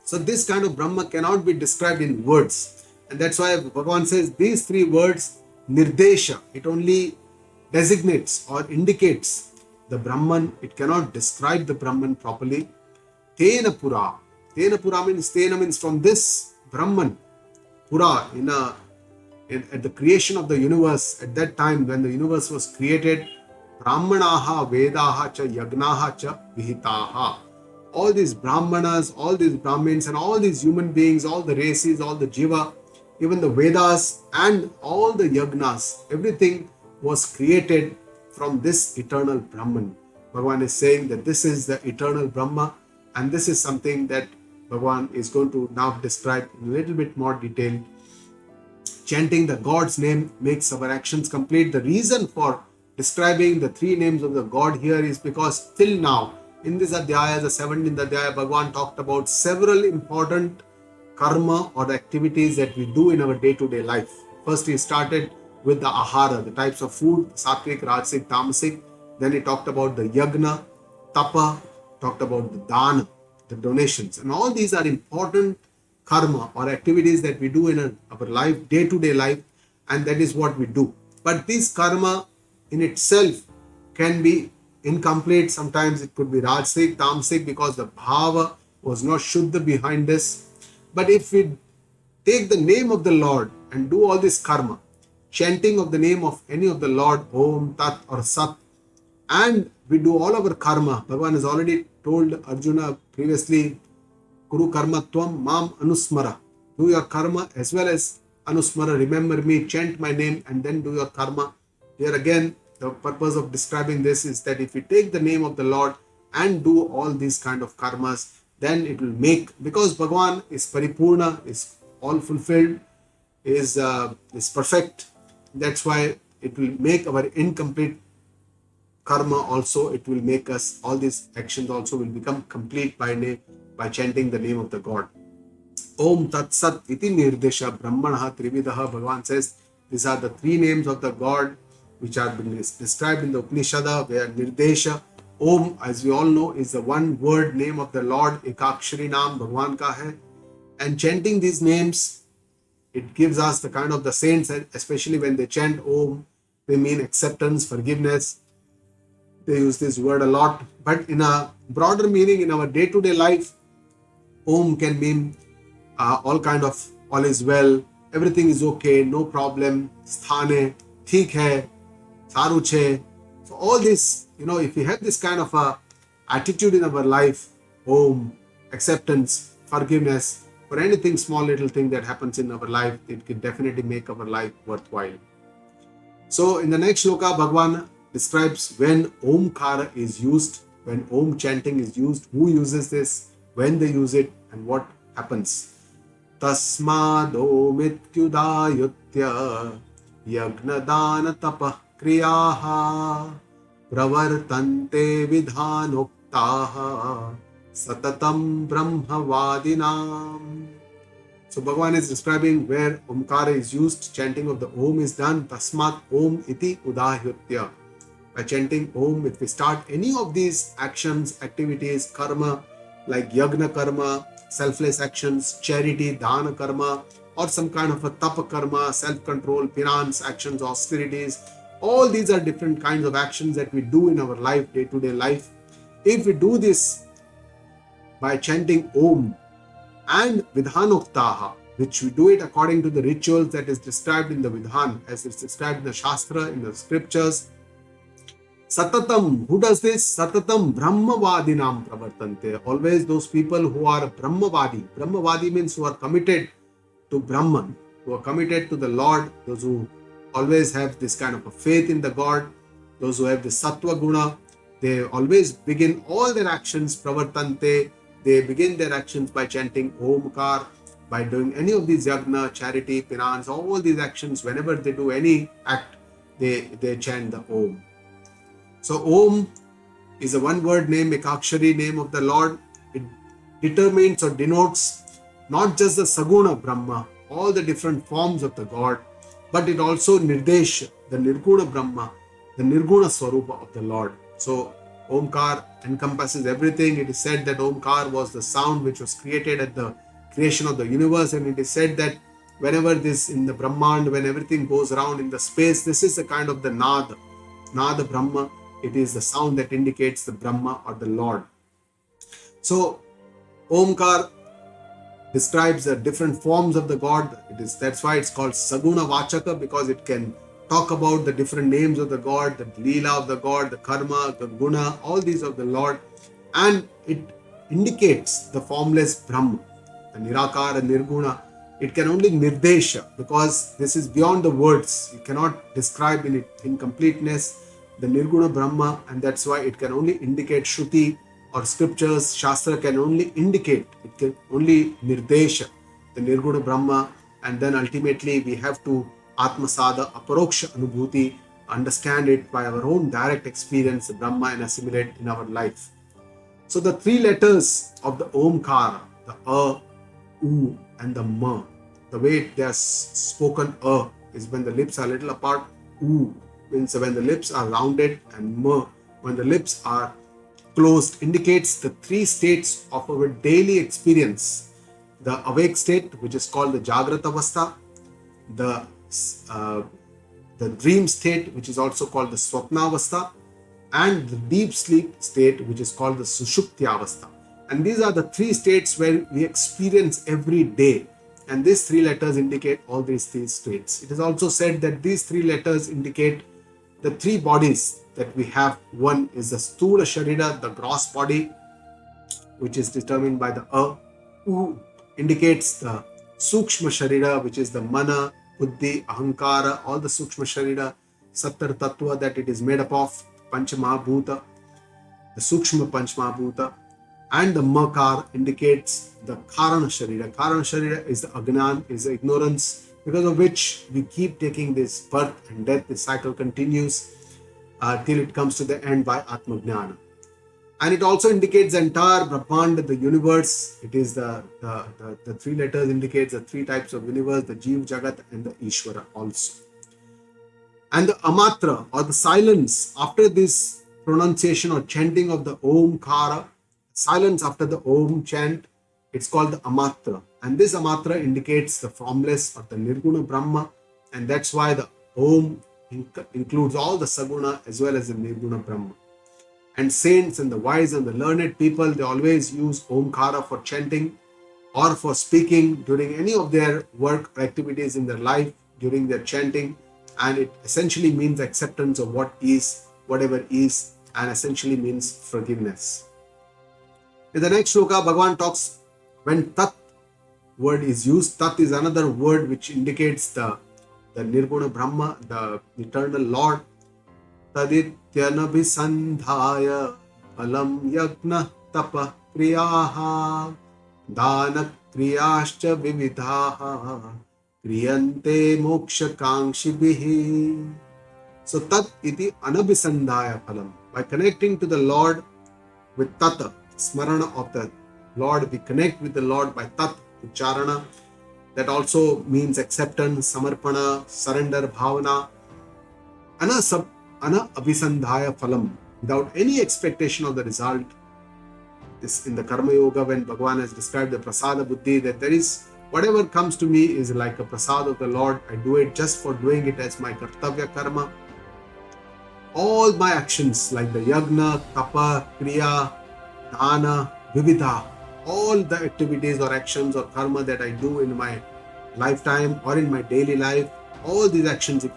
So this kind of Brahma cannot be described in words. And that's why Bhagavan says these three words, nirdesha, it only designates or indicates the Brahman. It cannot describe the Brahman properly. Tena pura. Tena pura means from this Brahman. Pura, at the creation of the universe, at that time when the universe was created, Brahmanaha, Vedaha cha, Yagnaha cha, Vihitaha. All these Brahmanas, all these Brahmins and all these human beings, all the races, all the Jiva, even the Vedas and all the Yagnas, everything was created from this eternal Brahman. Bhagavan is saying that this is the eternal Brahma, and this is something that Bhagavan is going to now describe in a little bit more detail. Chanting the God's name makes our actions complete. The reason for describing the three names of the God here is because till now, in this Adhyaya, the 17th Adhyaya, Bhagavan talked about several important karma or the activities that we do in our day-to-day life. First, he started with the ahara, the types of food, Sātvik, Rājsik, Tāmsik. Then he talked about the Yagna, Tapa, talked about the Dana, the donations. And all these are important karma or activities that we do in our life, day-to-day life, and that is what we do. But this karma in itself can be incomplete. Sometimes it could be Rājsik, Tāmsik, because the bhava was not shuddha behind this. But if we take the name of the Lord and do all this karma, chanting of the name of any of the Lord, Om, Tat or Sat, and we do all our karma. Bhagavan has already told Arjuna previously, Kuru karma tvam mam anusmara. Do your karma as well as anusmara. Remember me, chant my name, and then do your karma. Here again, the purpose of describing this is that if we take the name of the Lord and do all these kind of karmas, then it will make, because Bhagavan is paripurna, is all fulfilled, is perfect. That's why it will make our incomplete karma also, it will make us, all these actions also will become complete by chanting the name of the God. Om Tat Sat iti nirdesha brahmanaha trividaha. Bhagavan says these are the three names of the God which are being described in the Upanishad, where nirdesha, Om, as we all know, is the one word name of the Lord, ekakshari naam Bhagavan ka hai. And chanting these names, it gives us the kind of the saints, especially when they chant Om, they mean acceptance, forgiveness. They use this word a lot, but in a broader meaning, in our day-to-day life, Om can mean all kind of all is well, everything is okay, no problem, sthane, theek hai, saru che. So all this, if we have this kind of a attitude in our life, Om, acceptance, forgiveness, for anything small little thing that happens in our life, it can definitely make our life worthwhile. So in the next shloka, Bhagavan describes when Omkara is used, when Om chanting is used, who uses this, when they use it, and what happens. Tasmad Omityudayutya Yagna Dana Tapa Kriyaha Pravartante Vidhanoktaha Satatam Brahmavadinam. So Bhagavan is describing where Omkara is used, chanting of the Om is done. Tasmat Om iti udahyutya. By chanting Om, if we start any of these actions, activities, karma, like Yagna karma, selfless actions, charity, dana karma, or some kind of a tapa karma, self-control, penance actions, austerities, all these are different kinds of actions that we do in our life, day-to-day life. If we do this by chanting Om and Vidhanoktaha, which we do it according to the rituals that is described in the Vidhan, as it's described in the Shastra, in the scriptures. Satatam, who does this? Satatam Brahmavadinam pravartante. Always those people who are Brahmavadi. Brahmavadi means who are committed to Brahman, who are committed to the Lord, those who always have this kind of a faith in the God, those who have the Sattva Guna, they always begin all their actions, pravartante, they begin their actions by chanting Omkar, by doing any of these Yagna, charity, penance, all these actions, whenever they do any act, they chant the Om. So Om is a one-word name, ekakshari name of the Lord. It determines or denotes not just the Saguna Brahma, all the different forms of the God, but it also nirdesh, the Nirguna Brahma, the Nirguna Swarupa of the Lord. So Omkar encompasses everything. It is said that Omkar was the sound which was created at the creation of the universe, and it is said that whenever this in the Brahmand, when everything goes around in the space, this is the kind of the Nad Brahma. It is the sound that indicates the Brahma or the Lord. So Omkar describes the different forms of the God. That's why it's called Saguna Vachaka, because it can talk about the different names of the God, the Leela of the God, the Karma, the Guna, all these of the Lord. And it indicates the formless Brahma, the Nirakara, Nirguna. It can only nirdesha, because this is beyond the words. You cannot describe in completeness the Nirguna Brahma, and that's why it can only indicate Shruti or scriptures. Shastra can only indicate, it can only nirdesha, the Nirguna Brahma, and then ultimately we have to Atmasada, Aparoksha Anubhuti, understand it by our own direct experience, the Brahma, and assimilate in our life. So the three letters of the Omkara, the A, U, and the Ma, the way they are spoken, A is when the lips are a little apart, U means when the lips are rounded, and Ma, when the lips are closed, indicates the three states of our daily experience. The awake state, which is called the Jagrata Avastha, the dream state, which is also called the Swapna Avastha, and the deep sleep state, which is called the Sushupti Avastha. And these are the three states where we experience every day. And these three letters indicate all these three states. It is also said that these three letters indicate the three bodies that we have. One is the Sthula Sharira, the gross body, which is determined by the U indicates the Sukshma Sharira, which is the Mana, Buddhi, Ahankara, all the Sukshma Sharira, Sattar Tattva that it is made up of, Pancha Mahabhuta, the Sukshma Pancha Mahabhuta, and the Makar indicates the Karana Sharira. Karana Sharira is the Agnan, is the ignorance, because of which we keep taking this birth and death. This cycle continues till it comes to the end by Atma Jnana. And it also indicates the entire Brahmand, the universe. It is the three letters indicates the three types of universe, the Jeev, Jagat, and the Ishvara also. And the Amatra, or the silence after this pronunciation or chanting of the Omkara, silence after the Om chant, it's called the Amatra. And this Amatra indicates the formless or the Nirguna Brahma. And that's why the Om includes all the Saguna as well as the Nirguna Brahma. And saints and the wise and the learned people, they always use Omkara for chanting or for speaking during any of their work or activities in their life during their chanting. And it essentially means acceptance of what is, whatever is, and essentially means forgiveness. In the next shloka, Bhagavan talks when Tat word is used. Tat is another word which indicates the Nirguna Brahma, the eternal Lord. Tadityanabhisandhaya alam yagna tapa kriyaha dana kriyascha vividhaha kriyante moksha kangshibihi. So tat iti anabhisandhaya phalam. By connecting to the Lord with tata, smarana of the Lord, we connect with the Lord by tat, ucharana. That also means acceptance, samarpana, surrender, bhavana. Ana abhisandhaya phalam, without any expectation of the result. This in the Karma Yoga, when Bhagavan has described the prasada buddhi, that there is whatever comes to me is like a prasad of the Lord. I do it just for doing it as my kartavya karma. All my actions like the yagna, tapa, kriya, dana, vividha, all the activities or actions or karma that I do in my lifetime or in my daily life, all these actions, if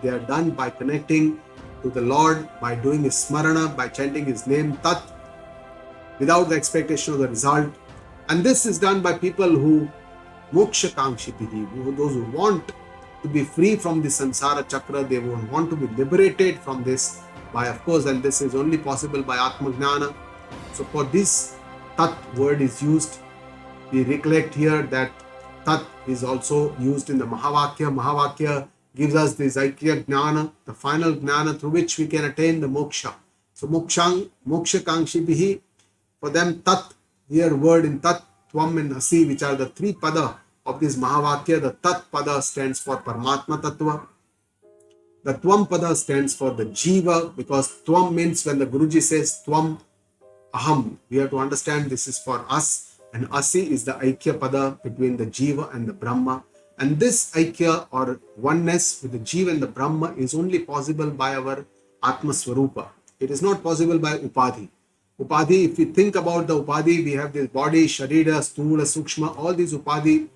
they are done by connecting to the Lord, by doing his smarana, by chanting his name, Tat, without the expectation of the result. And this is done by people who moksha kangshipihi, those who want to be free from the samsara chakra, they want to be liberated from this by, of course, and this is only possible by Atma Jnana. So for this Tat word is used. We recollect here that Tat is also used in the Mahavakya. Mahavakya gives us this Aikya Jnana, the final Jnana through which we can attain the moksha. So moksha kangshibihi, for them Tat, here word in Tat, Tvam and Asi, which are the three pada of this Mahavakya. The Tat pada stands for Paramatma Tattva. The Tvam pada stands for the Jiva, because Tvam means when the Guruji says Tvam Aham, we have to understand this is for us. And Asi is the Aikya pada between the Jiva and the Brahma. And this Aikya or oneness with the Jiva and the Brahma is only possible by our Atma Swarupa. It is not possible by Upadhi. Upadhi, if we think about the Upadhi, we have this body, Sharira, Sthula, Sukshma, all these Upadhi.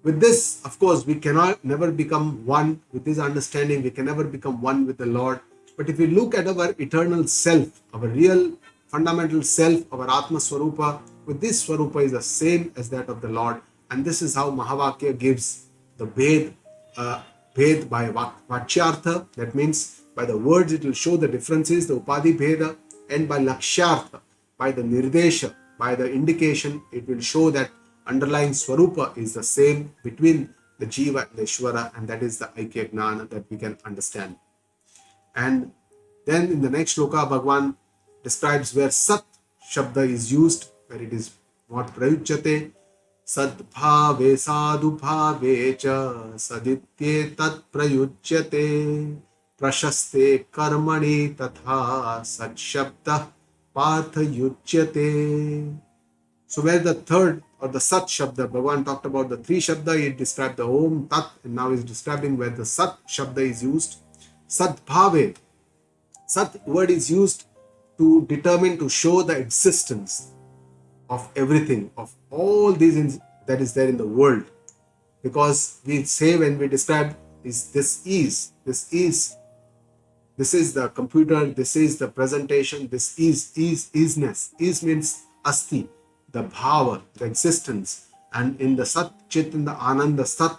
With this, of course, we cannot never become one. With this understanding, we can never become one with the Lord. But if we look at our eternal self, our real fundamental self, our Atma Swarupa, with this Swarupa is the same as that of the Lord. And this is how Mahavakya gives the Bhed by Vachyartha. That means by the words it will show the differences, the Upadhi Bheda, and by Lakshyartha, by the Nirdesha, by the indication, it will show that underlying Swarupa is the same between the Jiva and the Ishvara, and that is the Aikya Gnana that we can understand. And then in the next shloka, Bhagavan describes where Sat Shabda is used, where it is not Prayuchyate, Sadbhave Sadubhave Cha Saditye Tat Prayuchyate Prashaste Karmani Tatha Sat Shabda Partha Yuchyate. So where the third or the Sat Shabda, Bhagavan talked about the three Shabda, he described the Om, Tat, and now he's describing where the Sat Shabda is used. Sadbhave. Sat word is used to determine, to show the existence of everything, of all these that is there in the world. because we say when we describe this is the computer, this is the presentation, this isness. Is means asti, the bhava, the existence. And in the Sat, Chit, in the Anand, the Sat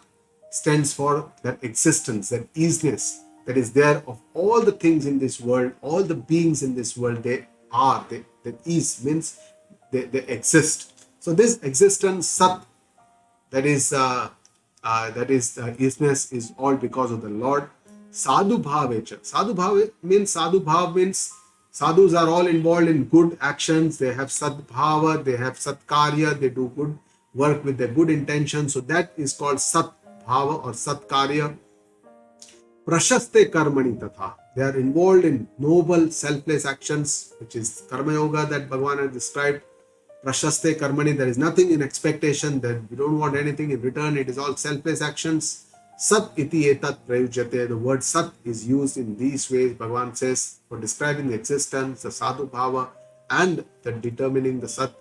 stands for that existence, that isness that is there of all the things in this world, all the beings in this world. They are, that is means they exist. So this existence, Sat, that is isness, is all because of the Lord. Sadhu bhavecha. Sadhu bhav means sadhus are all involved in good actions. They have sadbhava, they have satkarya, they do good work with their good intention. So that is called satbhava or satkarya. Prashaste karmani tatha. They are involved in noble selfless actions, which is karma yoga that Bhagavān has described. Prashaste karmani, there is nothing in expectation, that we don't want anything in return. It is all selfless actions. Sat iti etat prayujyate. The word Sat is used in these ways, Bhagavān says, for describing the existence, the sadhu bhava, and the determining the Sat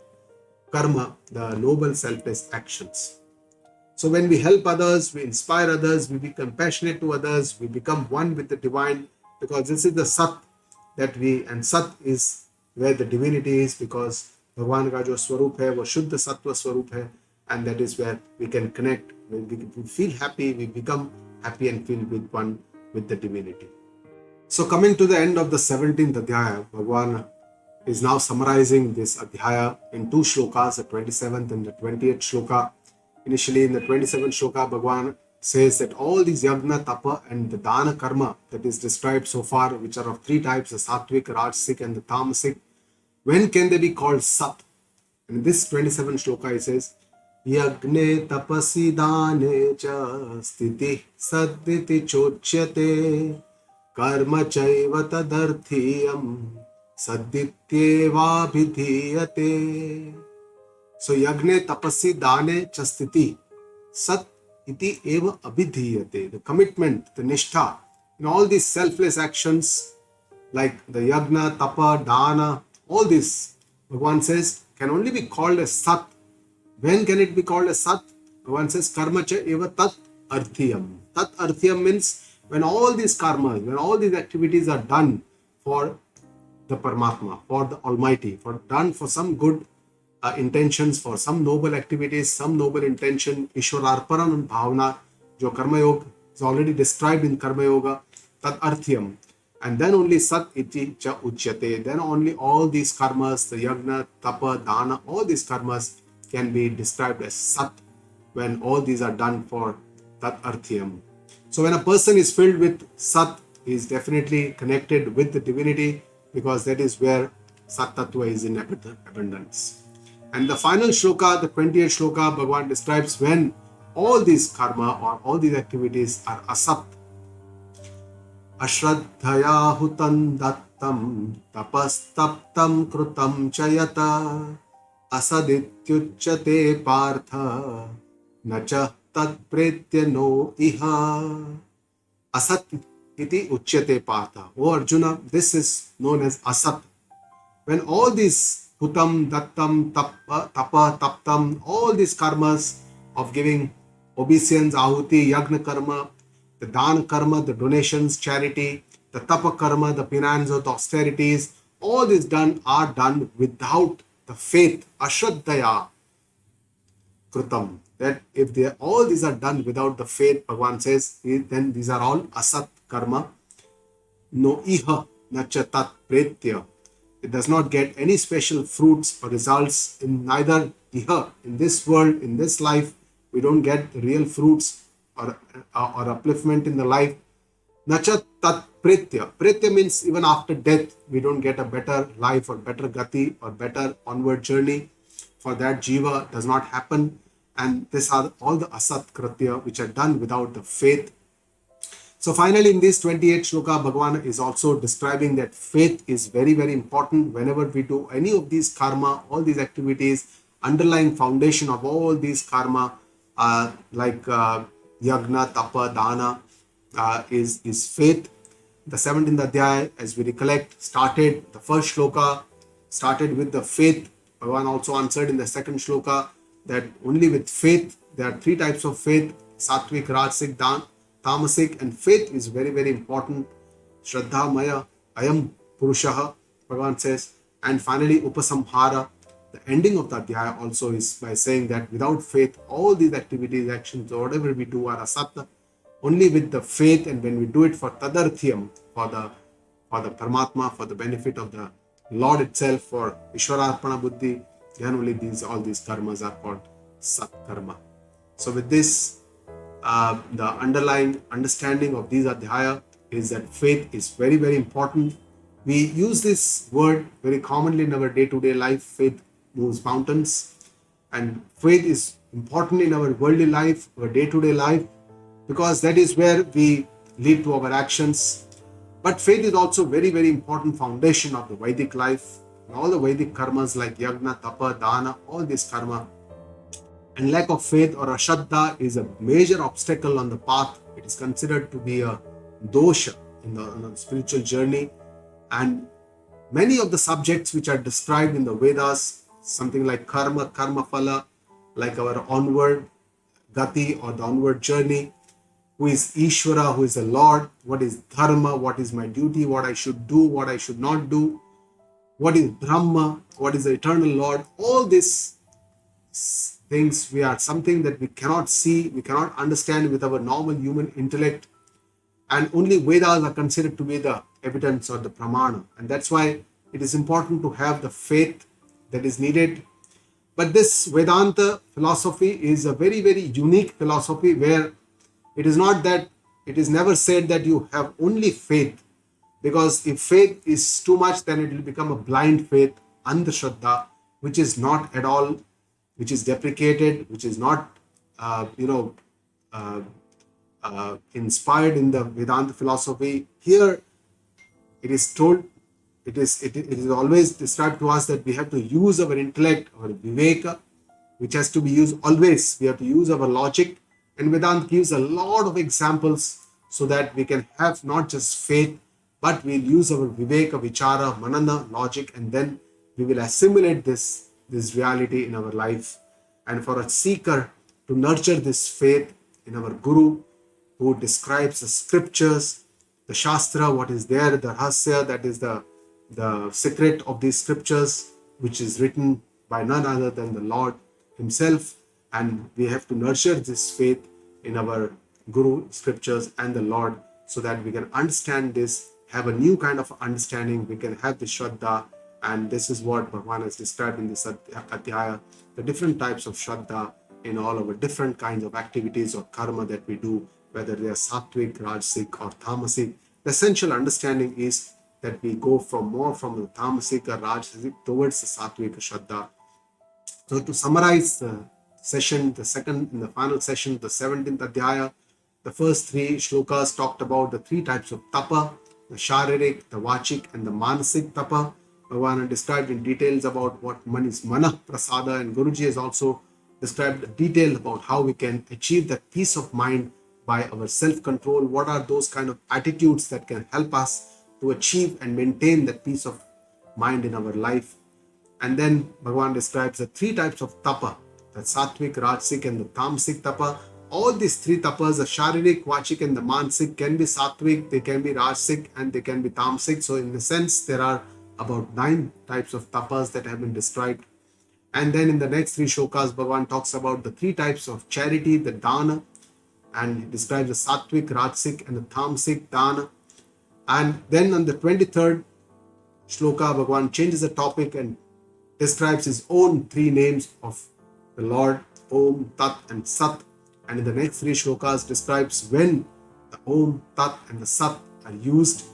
karma, the noble selfless actions. So when we help others, we inspire others, we be compassionate to others, we become one with the divine, because this is the Sat that and Sat is where the divinity is, because Bhagwan ka jo swarup hai, wo Shuddha Sattva swarup hai, and that is where we can connect. When we feel happy, we become happy and feel with one with the divinity. So coming to the end of the 17th Adhyaya, Bhagwan is now summarizing this Adhyaya in two shlokas, the 27th and the 20th shloka. Initially in the 27th shloka, Bhagwan says that all these Yagna, Tapa and the Dana Karma that is described so far, which are of three types, the Sātvik, Rājsik and the Tāmsik, when can they be called Sat? And in this 27th shloka, it says, Yagne tapasi dane cha sthiti sadditi chochyate karma chaiva tadarthiyam saddityeva bhidhiyate. So Yagne tapasi dane cha sthiti sat iti eva abhidhiyate. The commitment, the nishtha, in all these selfless actions like the Yagna, Tapa, Dana, all this, Bhagwan says, can only be called as Sat. When can it be called as Sat? Bhagwan says, Karma cha eva tat arthiyam. Tat arthiyam means when all these karmas, when all these activities are done for the Paramatma, for the Almighty, done for some good intentions, for some noble activities, some noble intention, Ishwararparan and Bhavana, jo Karma Yoga is already described in Karma Yoga, tat arthiyam. And then only Sat iti cha uchyate. Then only all these karmas, the Yagna, Tapa, Dana, all these karmas can be described as Sat when all these are done for Tat Arthiyam. So when a person is filled with Sat, he is definitely connected with the divinity, because that is where Sat Tattva is in abundance. And the final shloka, the 20th shloka, Bhagwan describes when all these karma or all these activities are Asat. Ashraddhaya hutam dattam tapastaptam krutam chayata asadityuchyate partha nacha tat pretya no iha. Asat iti uchyate partha. O Arjuna, this is known as Asat. When all these hutam, dattam, tapa, taptam, all these karmas of giving obeisance, ahuti, yagna karma, the dana karma, the donations, charity, the tapa karma, the penance or the austerities, all these are done without the faith, ashraddhaya krutam. That if all these are done without the faith, Bhagwan says, then these are all asat karma. No iha nacha tat pretya. It does not get any special fruits or results in neither iha, in this world, in this life. We don't get the real fruits or upliftment in the life. Nacha tat pretya. Pretya means even after death, we don't get a better life or better gati or better onward journey. For that, jiva does not happen. And these are all the asat kritya which are done without the faith. So finally, in this 28th shloka, Bhagwan is also describing that faith is very, very important whenever we do any of these karma, all these activities. Underlying foundation of all these karma, like Yagna, Tapa, Dana, is faith. The 17th Adhyaya, as we recollect, the first shloka started with the faith. Bhagwan also answered in the second shloka that only with faith, there are three types of faith: Sātvik, Rājsik, Tāmsik, and faith is very, very important. Shraddha Maya Ayam Purushaha, Bhagavan says. And finally, Upasamhara, the ending of the Adhyaya also is by saying that without faith, all these activities, actions, or whatever we do are asat. Only with the faith, and when we do it for tadarthyam, for the Paramatma, for the benefit of the Lord itself, for Ishwararpana Buddhi, then only all these karmas are called Sat Karma. So with this, the underlying understanding of these Adhyaya is that faith is very, very important. We use this word very commonly in our day-to-day life. Faith moves mountains, and faith is important in our worldly life, our day-to-day life, because that is where we lead to our actions. But faith is also very, very important foundation of the Vedic life. And all the Vedic karmas like Yagna, Tapa, Dana, all this karma. And lack of faith or ashraddha is a major obstacle on the path. It is considered to be a dosha in the spiritual journey. And many of the subjects which are described in the Vedas, something like karma, karma phala, like our onward gati or the onward journey, who is Ishvara, who is the Lord, what is dharma, what is my duty, what I should do, what I should not do, what is Brahma, what is the eternal Lord, all these things we are something that we cannot see, we cannot understand with our normal human intellect, and only Vedas are considered to be the evidence or the pramana, and that's why it is important to have the faith that is needed. But this Vedanta philosophy is a very, very unique philosophy where it is not that, it is never said that you have only faith, because if faith is too much, then it will become a blind faith, andhashraddha, which is not at all, which is deprecated, which is not, inspired in the Vedanta philosophy. Here, it is told, it is always described to us that we have to use our intellect, our viveka, which has to be used always. We have to use our logic, and Vedanta gives a lot of examples so that we can have not just faith, but we'll use our viveka, vichara, manana, logic, and then we will assimilate this reality in our life. And for a seeker to nurture this faith in our Guru, who describes the scriptures, the Shastra, what is there, the Rahasya, that is the secret of these scriptures, which is written by none other than the Lord Himself. And we have to nurture this faith in our Guru, scriptures, and the Lord, so that we can understand this, have a new kind of understanding, we can have the Shraddha. And this is what Bhagavan has described in this Adhyaya, the different types of Shraddha in all our different kinds of activities or karma that we do, whether they are Sātvik, Rājsik, or Tāmsik. The essential understanding is that we go from the Tāmsik or Rājsik towards the Sātvik Shraddha. So to summarize the session, the final session, the 17th Adhyaya, the first three shlokas talked about the three types of tapa, the Sharirik, the Vachik, and the Manasik Tapa. Bhagavan described in details about what is Mana Prasada, and Guruji has also described the detail about how we can achieve that peace of mind by our self-control. What are those kind of attitudes that can help us to achieve and maintain that peace of mind in our life? And then Bhagavan describes the three types of tapa, the Sātvik, Rājsik, and the Tāmsik Tapa. All these three tapas, the Sharirik, Vachik, and the Mansik, can be Sātvik, they can be Rājsik, and they can be Tāmsik. So in a sense, there are about 9 types of tapas that have been described. And then in the next 3 shlokas, Bhagavan talks about the 3 types of charity, the dana, and he describes the Sātvik, Rājsik, and the Tāmsik dana. And then on the 23rd shloka, Bhagavan changes the topic and describes his own 3 names of the Lord, Om, Tat, and Sat. And in the next 3 shlokas describes when the Om, Tat, and the Sat are used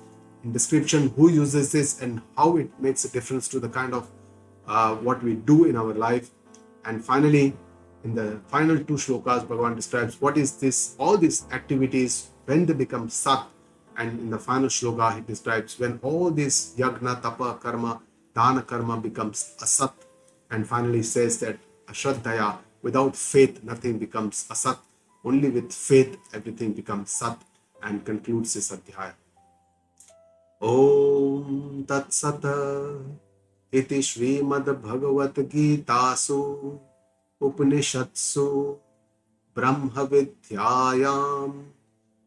in description, who uses this, and how it makes a difference to the kind of what we do in our life. And finally, in the final 2 shlokas, Bhagavan describes what is this, all these activities, when they become Sat. And in the final shloka, he describes when all this Yagna, Tapa, Karma, Dana, Karma becomes Asat. And finally says that Ashraddhaya, without faith, nothing becomes Asat. Only with faith, everything becomes Sat, and concludes this Adhyaya. Om Tat Sat iti Shrimad Bhagavad Geetasu Upanishatsu ब्रह्म विद्यायां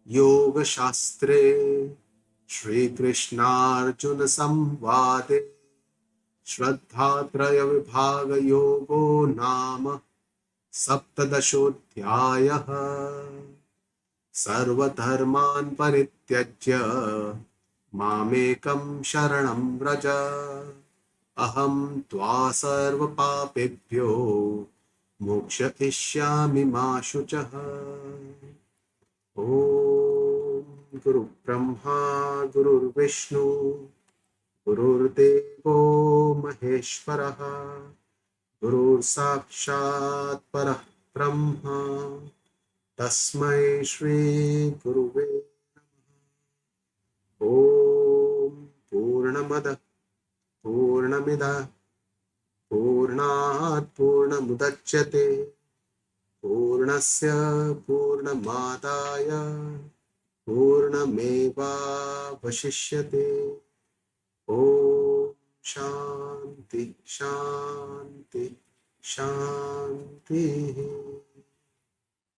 योग शास्त्रे श्री कृष्णार्जुन संवादे श्रद्धात्रय विभाग योगो नाम सप्तदशोऽध्यायः। सर्वधर्मान् परित्यज्य मामेकं शरणं व्रज, अहं त्वा सर्वपापेभ्यो मोक्षयिष्यामि मा शुचः। ॐ गुरु ब्रह्मा गुरुर्विष्णु गुरुर्देवो महेश्वरः, गुरुर्साक्षात् परः ब्रह्म, तस्मै श्री गुरुवे नमः। ॐ पूर्णमदः पूर्णमिदः पूर्णात् पूर्णमुदच्यते पूर्णस्य पूर्णमादाय पूर्णमेवावशिष्यते। ॐ शान्ति शान्ति शान्तिः।